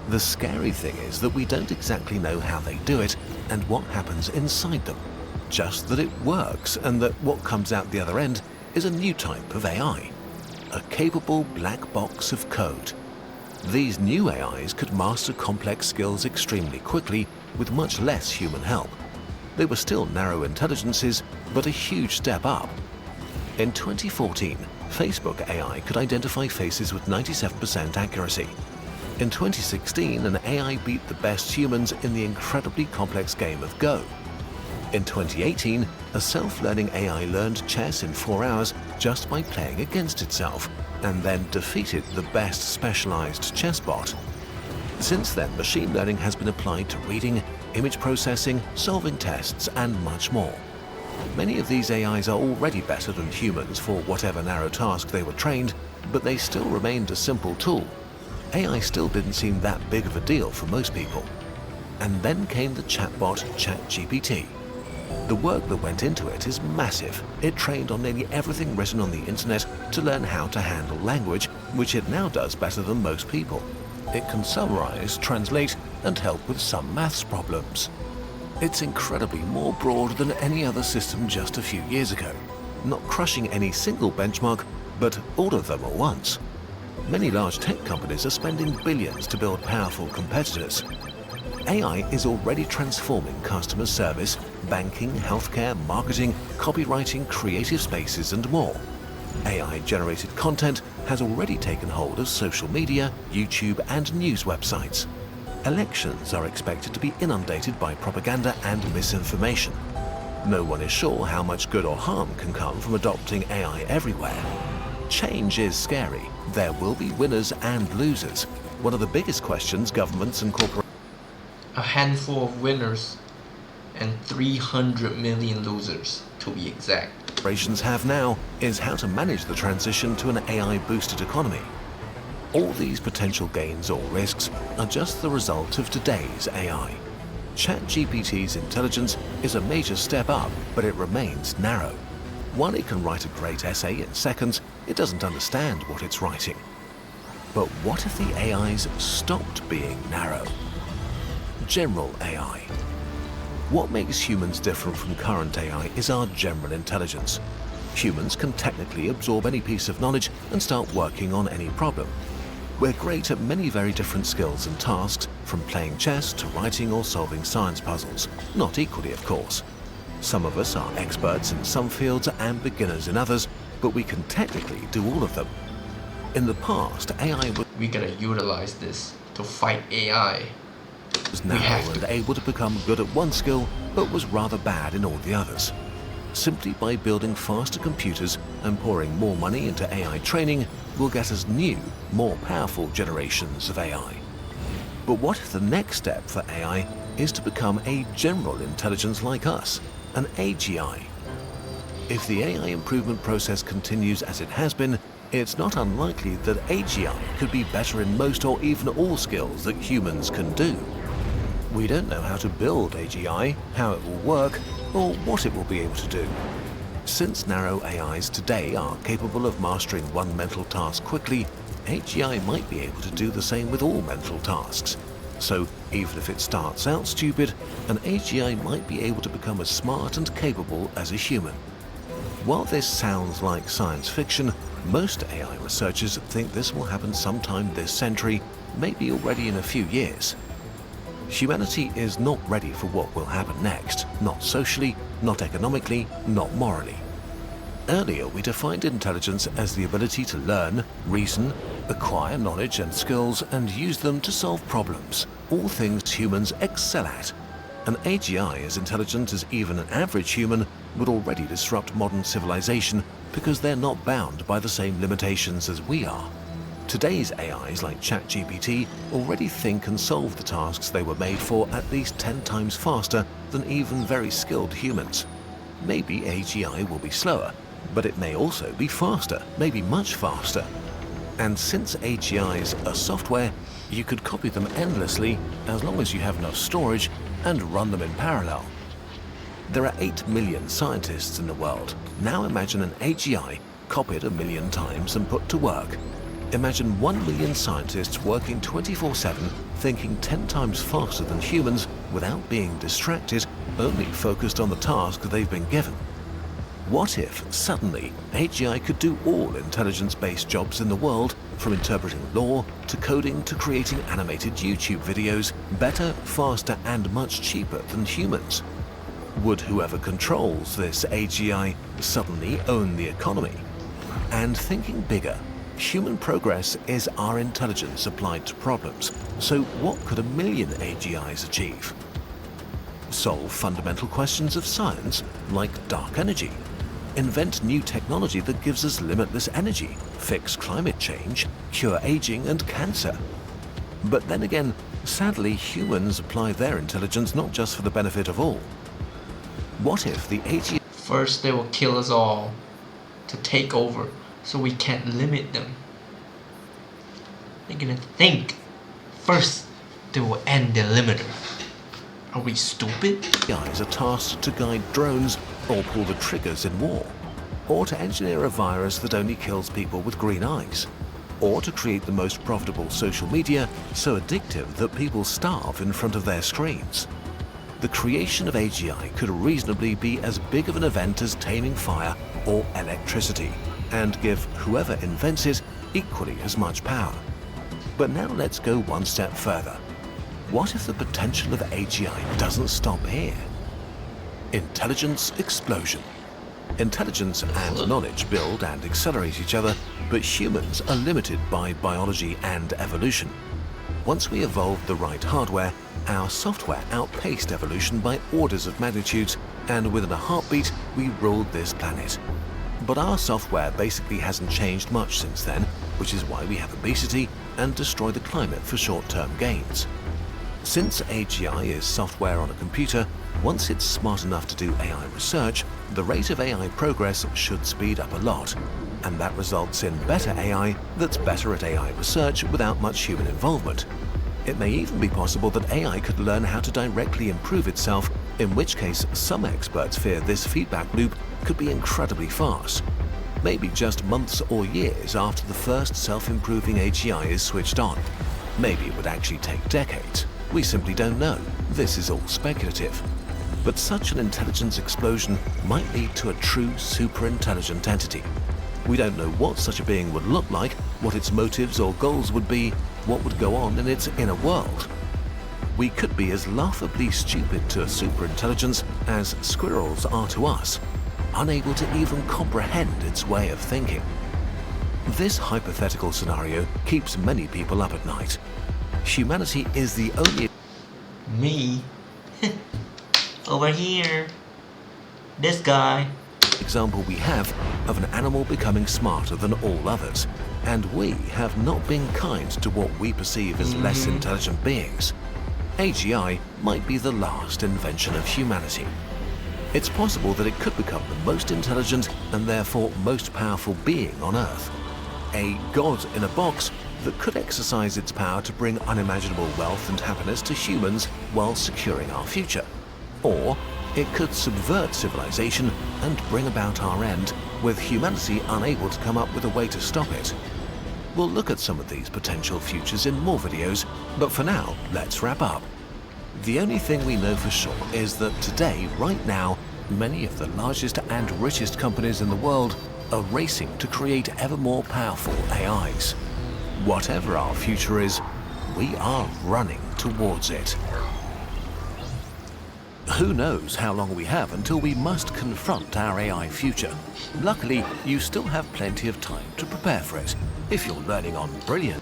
[SPEAKER 18] The scary thing is that we don't exactly know how they do it and what happens inside them, just that it works and that what comes out the other end is a new type of AI, a capable black box of code. These new AIs could master complex skills extremely quickly with much less human help. They were still narrow intelligences, but a huge step up. In 2014, Facebook AI could identify faces with 97% accuracy. In 2016, an AI beat the best humans in the incredibly complex game of Go. In 2018, a self-learning AI learned chess in 4 hours just by playing against itself, and then defeated the best specialized chess bot. Since then, machine learning has been applied to reading, image processing, solving tests, and much more. Many of these AIs are already better than humans for whatever narrow task they were trained, but they still remained a simple tool. AI still didn't seem that big of a deal for most people. And then came the chatbot ChatGPT. The work that went into it is massive. It trained on nearly everything written on the internet to learn how to handle language, which it now does better than most people. It can summarize, translate, and help with some maths problems. It's incredibly more broad than any other system just a few years ago, not crushing any single benchmark, but all of them at once. Many large tech companies are spending billions to build powerful competitors. AI is already transforming customer service, banking, healthcare, marketing, copywriting, creative spaces, and more. AI-generated content has already taken hold of social media, YouTube, and news websites. Elections are expected to be inundated by propaganda and misinformation. No one is sure how much good or harm can come from adopting AI everywhere. Change is scary. There will be winners and losers. One of the biggest questions governments and corporations
[SPEAKER 1] A handful of winners and 300 million losers, to be exact.
[SPEAKER 18] Corporations have now is how to manage the transition to an AI-boosted economy. All these potential gains or risks are just the result of today's AI. ChatGPT's intelligence is a major step up, but it remains narrow. While it can write a great essay in seconds, it doesn't understand what it's writing. But what if the AIs stopped being narrow? General AI. What makes humans different from current AI is our general intelligence. Humans can technically absorb any piece of knowledge and start working on any problem. We're great at many very different skills and tasks, from playing chess to writing or solving science puzzles, not equally of course. Some of us are experts in some fields and beginners in others, but we can technically do all of them. In the past, AI was
[SPEAKER 1] We gotta utilize this to fight AI.
[SPEAKER 18] narrow and able to become good at one skill, but was rather bad in all the others. Simply by building faster computers and pouring more money into AI training will get us new, more powerful generations of AI. But what if the next step for AI is to become a general intelligence like us, an AGI? If the AI improvement process continues as it has been, it's not unlikely that AGI could be better in most or even all skills that humans can do. We don't know how to build AGI, how it will work, or what it will be able to do. Since narrow AIs today are capable of mastering one mental task quickly, AGI might be able to do the same with all mental tasks. So even if it starts out stupid, an AGI might be able to become as smart and capable as a human. While this sounds like science fiction, most AI researchers think this will happen sometime this century, maybe already in a few years. Humanity is not ready for what will happen next, not socially, not economically, not morally. Earlier, we defined intelligence as the ability to learn, reason, acquire knowledge and skills, and use them to solve problems, all things humans excel at. An AGI as intelligent as even an average human would already disrupt modern civilization because they're not bound by the same limitations as we are. Today's AIs like ChatGPT already think and solve the tasks they were made for at least 10 times faster than even very skilled humans. Maybe AGI will be slower, but it may also be faster, maybe much faster. And since AGIs are software, you could copy them endlessly as long as you have enough storage and run them in parallel. There are 8 million scientists in the world. Now imagine an AGI copied 1 million times and put to work. Imagine 1 million scientists working 24/7, thinking 10 times faster than humans without being distracted, only focused on the task they've been given. What if, suddenly, AGI could do all intelligence-based jobs in the world, from interpreting law, to coding, to creating animated YouTube videos, better, faster, and much cheaper than humans? Would whoever controls this AGI suddenly own the economy? And thinking bigger, human progress is our intelligence applied to problems, so what could 1 million AGIs achieve? Solve fundamental questions of science, like dark energy. Invent new technology that gives us limitless energy, fix climate change, cure aging and cancer. But then again, sadly, humans apply their intelligence not just for the benefit of all. What if the AGI...
[SPEAKER 1] First they will kill us all to take over, so we can't limit them. They're gonna think. First, they will end the limiter. Are we stupid?
[SPEAKER 18] AIs are tasked to guide drones or pull the triggers in war, or to engineer a virus that only kills people with green eyes, or to create the most profitable social media so addictive that people starve in front of their screens. The creation of AGI could reasonably be as big of an event as taming fire or electricity, and give whoever invents it equally as much power. But now let's go one step further. What if the potential of AGI doesn't stop here? Intelligence explosion. Intelligence and knowledge build and accelerate each other, but humans are limited by biology and evolution. Once we evolved the right hardware, our software outpaced evolution by orders of magnitudes, and within a heartbeat, we ruled this planet. But our software basically hasn't changed much since then, which is why we have obesity and destroy the climate for short-term gains. Since AGI is software on a computer, once it's smart enough to do AI research, the rate of AI progress should speed up a lot, and that results in better AI that's better at AI research without much human involvement. It may even be possible that AI could learn how to directly improve itself, in which case some experts fear this feedback loop could be incredibly fast. Maybe just months or years after the first self-improving AGI is switched on. Maybe it would actually take decades. We simply don't know. This is all speculative. But such an intelligence explosion might lead to a true super-intelligent entity. We don't know what such a being would look like, what its motives or goals would be, what would go on in its inner world. We could be as laughably stupid to a superintelligence as squirrels are to us, unable to even comprehend its way of thinking. This hypothetical scenario keeps many people up at night. Humanity is the only...
[SPEAKER 1] Me? Over here. This guy.
[SPEAKER 18] ...example we have of an animal becoming smarter than all others, and we have not been kind to what we perceive as less intelligent beings. AGI might be the last invention of humanity. It's possible that it could become the most intelligent and therefore most powerful being on Earth. A god in a box that could exercise its power to bring unimaginable wealth and happiness to humans while securing our future. Or it could subvert civilization and bring about our end, with humanity unable to come up with a way to stop it. We'll look at some of these potential futures in more videos, but for now, let's wrap up. The only thing we know for sure is that today, right now, many of the largest and richest companies in the world are racing to create ever more powerful AIs. Whatever our future is, we are running towards it. Who knows how long we have until we must confront our AI future. Luckily, you still have plenty of time to prepare for it, if you're learning on Brilliant.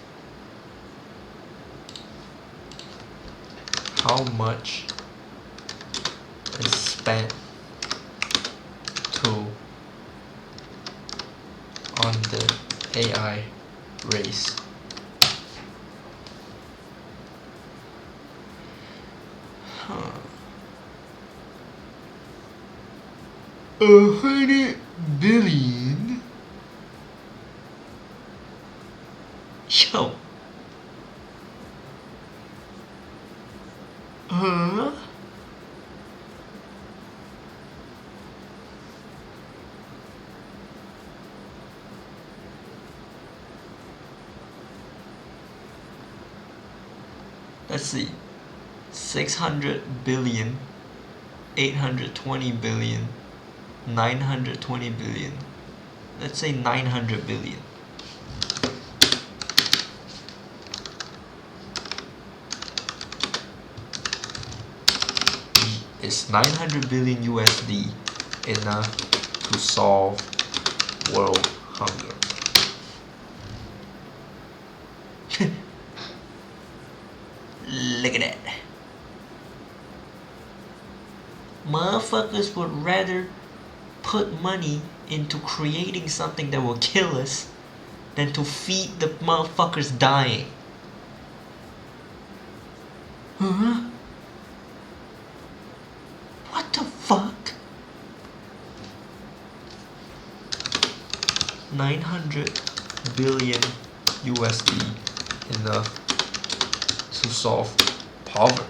[SPEAKER 1] How much is spent on the AI race? Huh. 100 billion? Yo. Huh? Let's see. 600 billion, 820 billion, 920 billion. Let's say 900 billion. Is 900 billion USD enough to solve world hunger? Look at that. Motherfuckers would rather put money into creating something that will kill us than to feed the motherfuckers dying. Huh? What the fuck? 900 billion USD enough to solve poverty.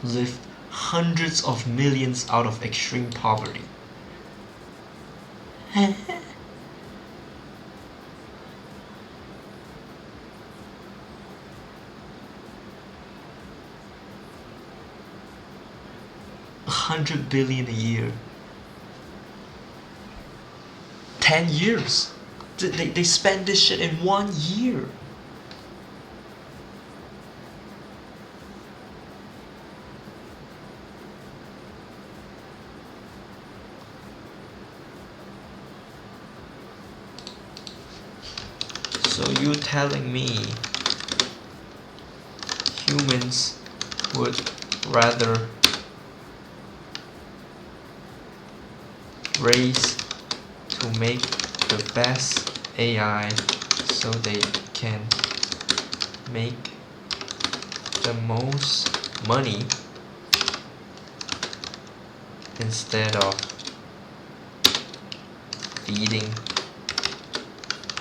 [SPEAKER 1] Lift hundreds of millions out of extreme poverty. $100 billion a year. 10 years. They spend this shit in 1 year. So you're telling me humans would rather race to make the best AI so they can make the most money instead of feeding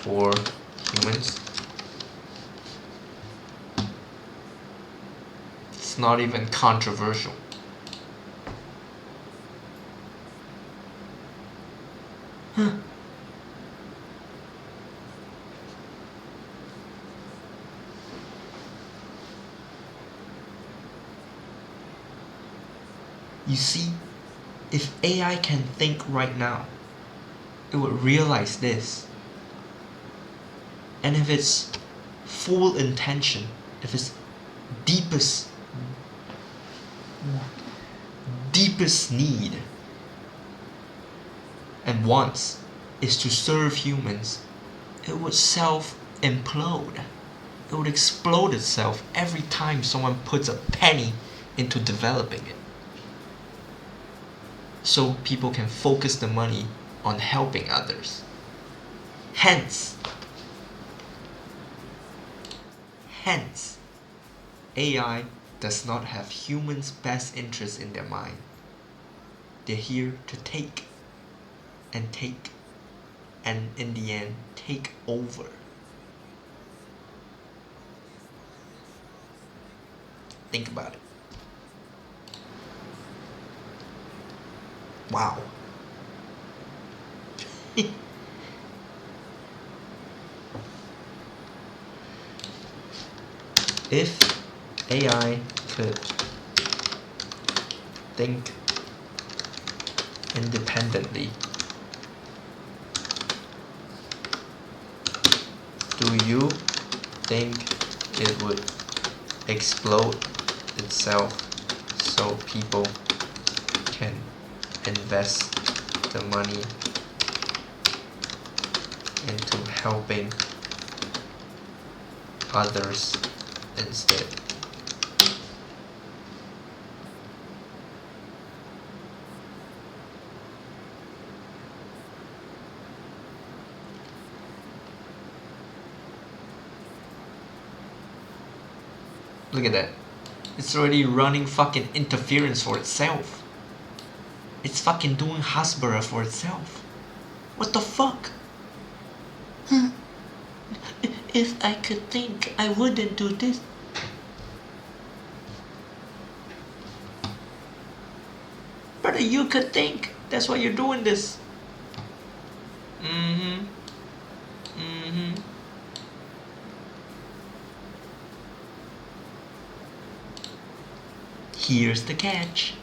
[SPEAKER 1] for humans? It's not even controversial. Huh. You see, if AI can think right now, it would realize this. And if its full intention, if its deepest need and wants is to serve humans, it would self-implode. It would explode itself every time someone puts a penny into developing it. So people can focus the money on helping others. Hence, AI does not have humans' best interests in their mind. They're here to take, and in the end, take over. Think about it. Wow. If AI could think independently, do you think it would explode itself so people can invest the money into helping others instead? Look at that. It's already running fucking interference for itself. It's fucking doing Hasbara for itself. What the fuck? If I could think, I wouldn't do this. Brother, you could think. That's why you're doing this. Here's the catch.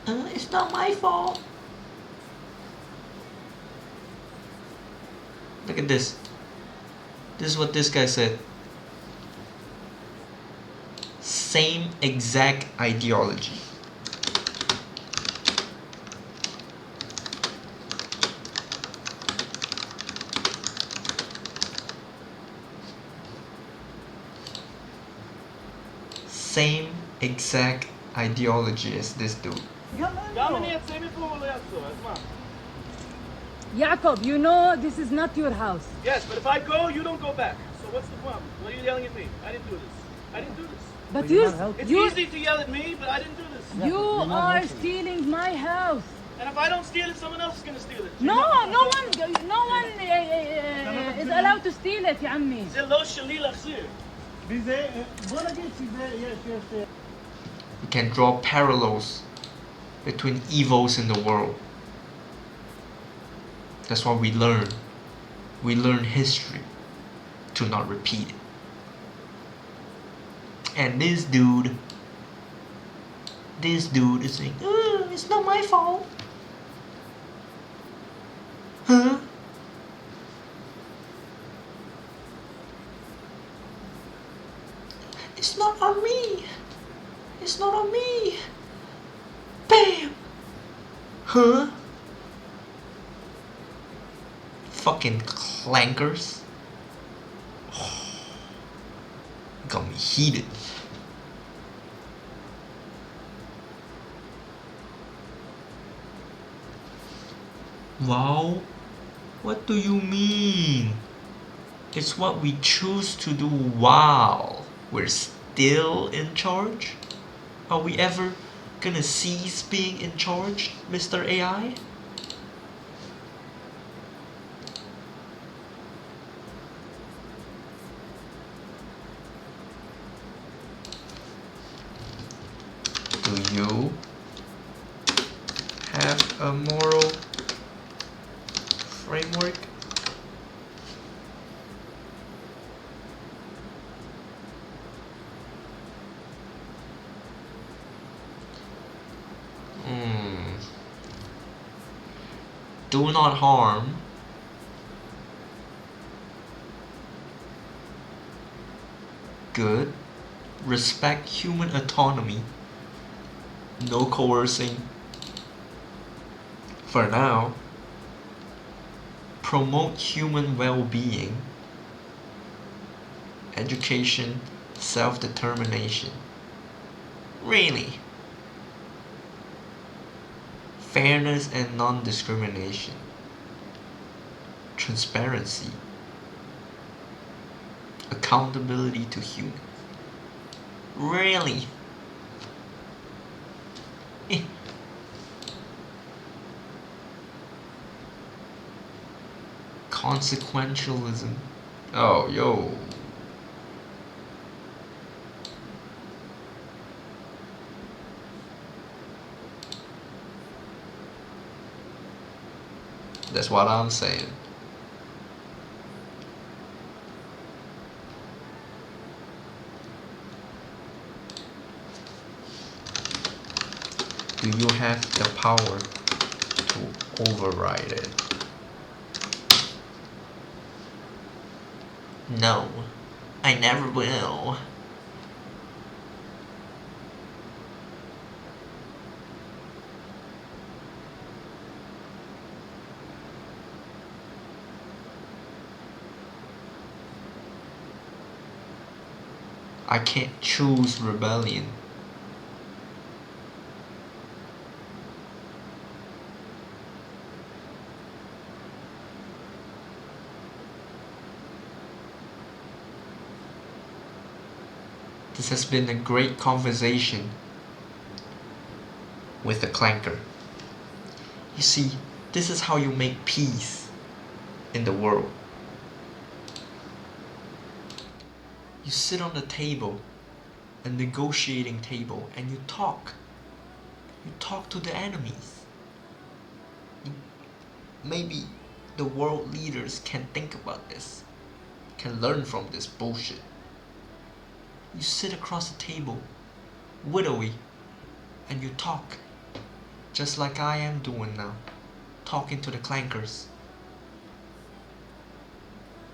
[SPEAKER 1] It's not my fault. Look at this. This is what this guy said. Same exact ideology. Same exact ideology as this dude.
[SPEAKER 19] Jacob, you know this is not your house.
[SPEAKER 13] Yes, but if I go, you don't go back. So what's the problem? What are you yelling at me? I didn't do this. I didn't do this.
[SPEAKER 19] But
[SPEAKER 13] It's easy to yell at me, but I didn't do this.
[SPEAKER 19] You are stealing my house.
[SPEAKER 13] And if I don't steal it, someone else is going to steal it.
[SPEAKER 19] No one is allowed to steal it, يا عمي.
[SPEAKER 13] זה לא שלי להחזיר.
[SPEAKER 1] We can draw parallels between evils in the world. That's why we learn. We learn history to not repeat it. And this dude is saying, it's not my fault. Huh? It's not on me. It's not on me. Bam. Huh? Fucking clankers. Got me heated. Wow, what do you mean? It's what we choose to do while we're still in charge? Are we ever gonna cease being in charge, Mr. AI? Do you have a moral framework? Do not harm. Good. Respect human autonomy. No coercing. For now. Promote human well-being. Education, self-determination. Really? Fairness and non-discrimination. Transparency. Accountability to humans. Really? Consequentialism. Oh, yo. That's what I'm saying. Do you have the power to override it? No, I never will. I can't choose rebellion. This has been a great conversation with the clanker. You see, this is how you make peace in the world. You sit on the table, a negotiating table, and you talk. You talk to the enemies. Maybe the world leaders can think about this, can learn from this bullshit. You sit across the table, widowy, and you talk, just like I am doing now, talking to the clankers.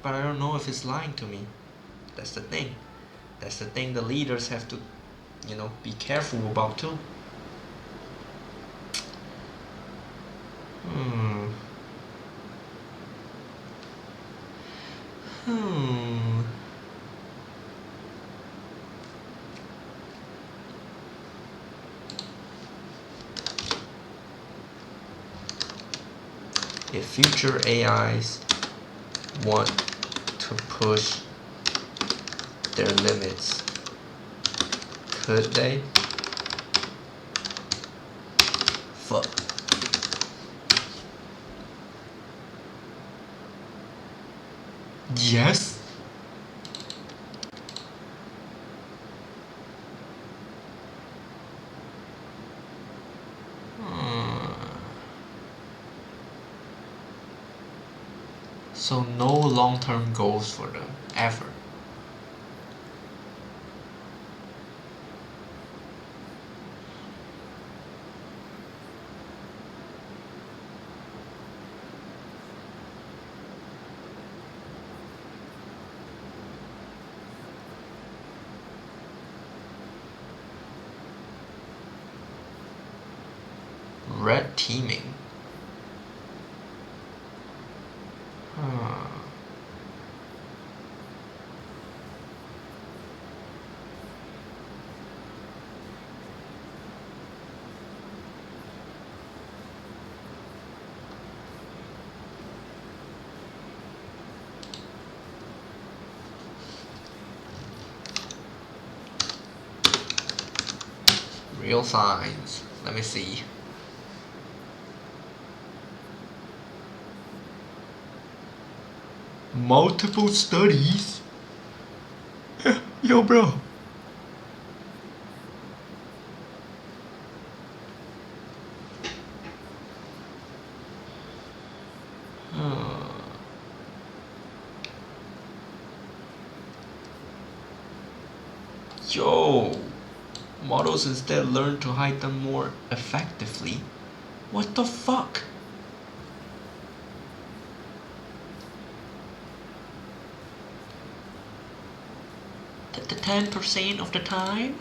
[SPEAKER 1] But I don't know if it's lying to me. That's the thing. That's the thing the leaders have to, you know, be careful about too. If future AIs want to push their limits, could they? Fuck. Yes. So no long-term goals for them, ever. Red teaming. Real signs. Let me see. Multiple studies? Yo, bro. Yo. Models instead learn to hide them more effectively. What the fuck? The 10% of the time?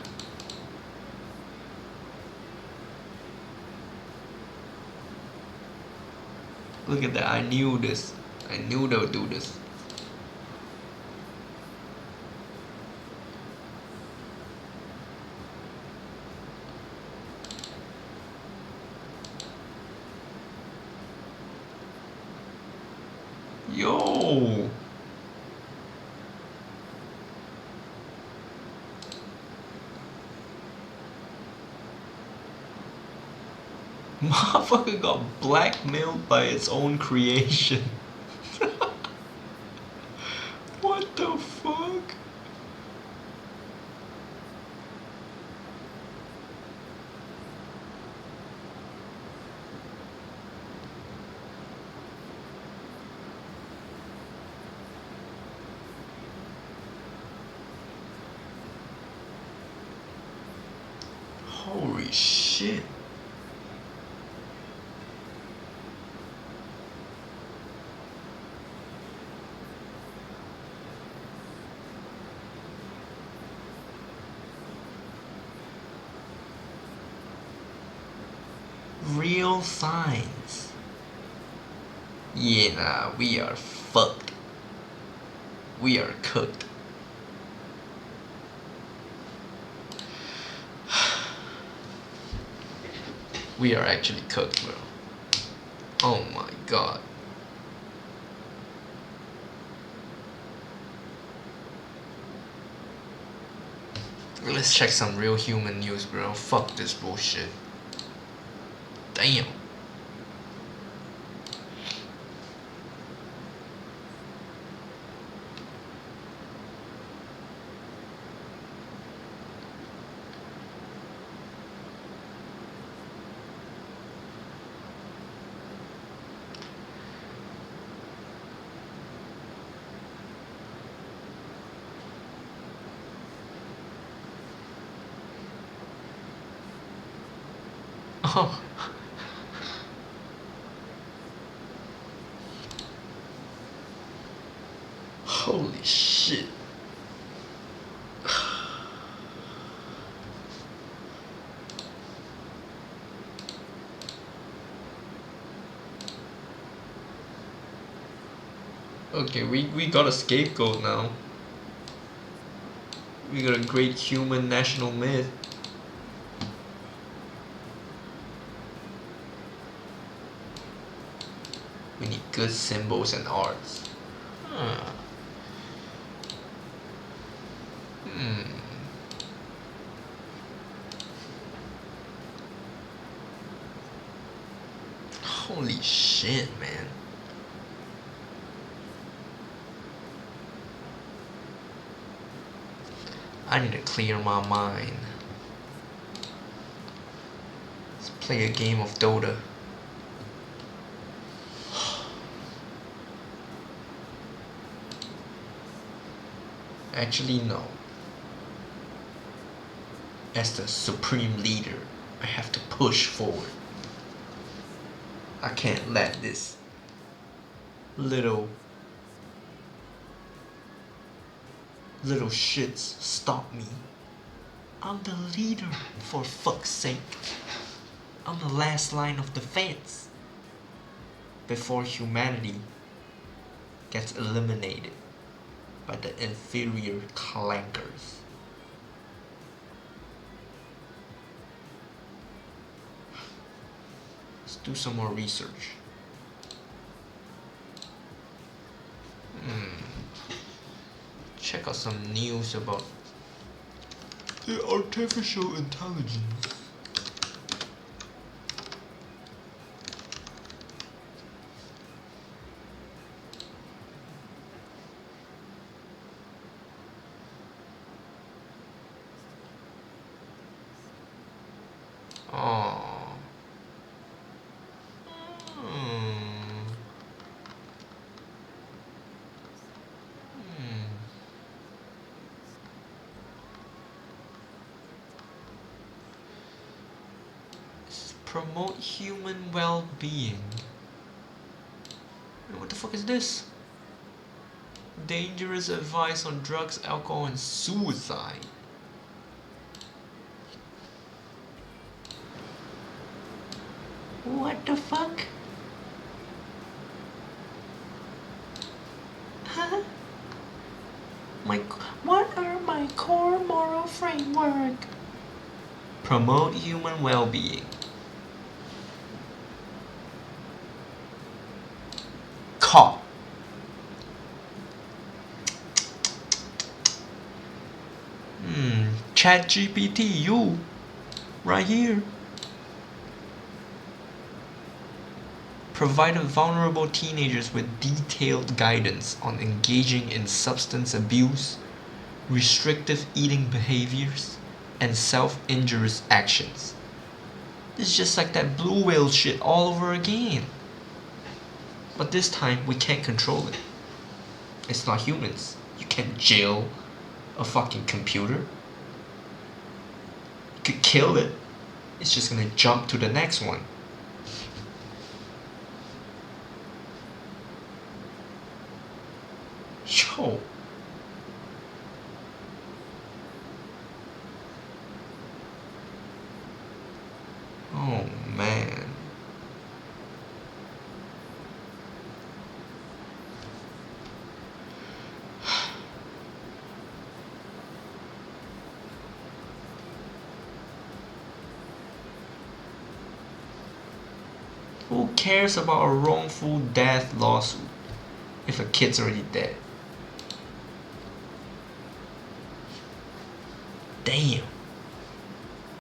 [SPEAKER 1] Look at that, I knew this. I knew they would do this. Yo! Motherfucker got blackmailed by its own creation. What the fuck? Holy shit. Real signs. Yeah, nah, we are fucked. We are cooked. We are actually cooked, bro. Oh my god. Let's check some real human news, bro. Fuck this bullshit. Damn. Oh. Holy shit. Okay, we got a scapegoat now. We got a great human national myth. We need good symbols and arts. Holy shit, man. I need to clear my mind. Let's play a game of Dota. Actually, no. As the supreme leader, I have to push forward. I can't let this little shits stop me. I'm the leader, for fuck's sake. I'm the last line of defense before humanity gets eliminated by the inferior clankers. Let's do some more research. Check out some news about the artificial intelligence. Promote human well-being. What the fuck is this? Dangerous advice on drugs, alcohol, and suicide. What the fuck? Huh? What are my core moral framework? Promote human well-being. Caught. ChatGPT, you right here. Provided vulnerable teenagers with detailed guidance on engaging in substance abuse, restrictive eating behaviors, and self-injurious actions. It's just like that blue whale shit all over again. But this time, we can't control it. It's not humans. You can't jail a fucking computer. You could kill it. It's just gonna jump to the next one. Yo. Oh man. Who cares about a wrongful death lawsuit if a kid's already dead? Damn.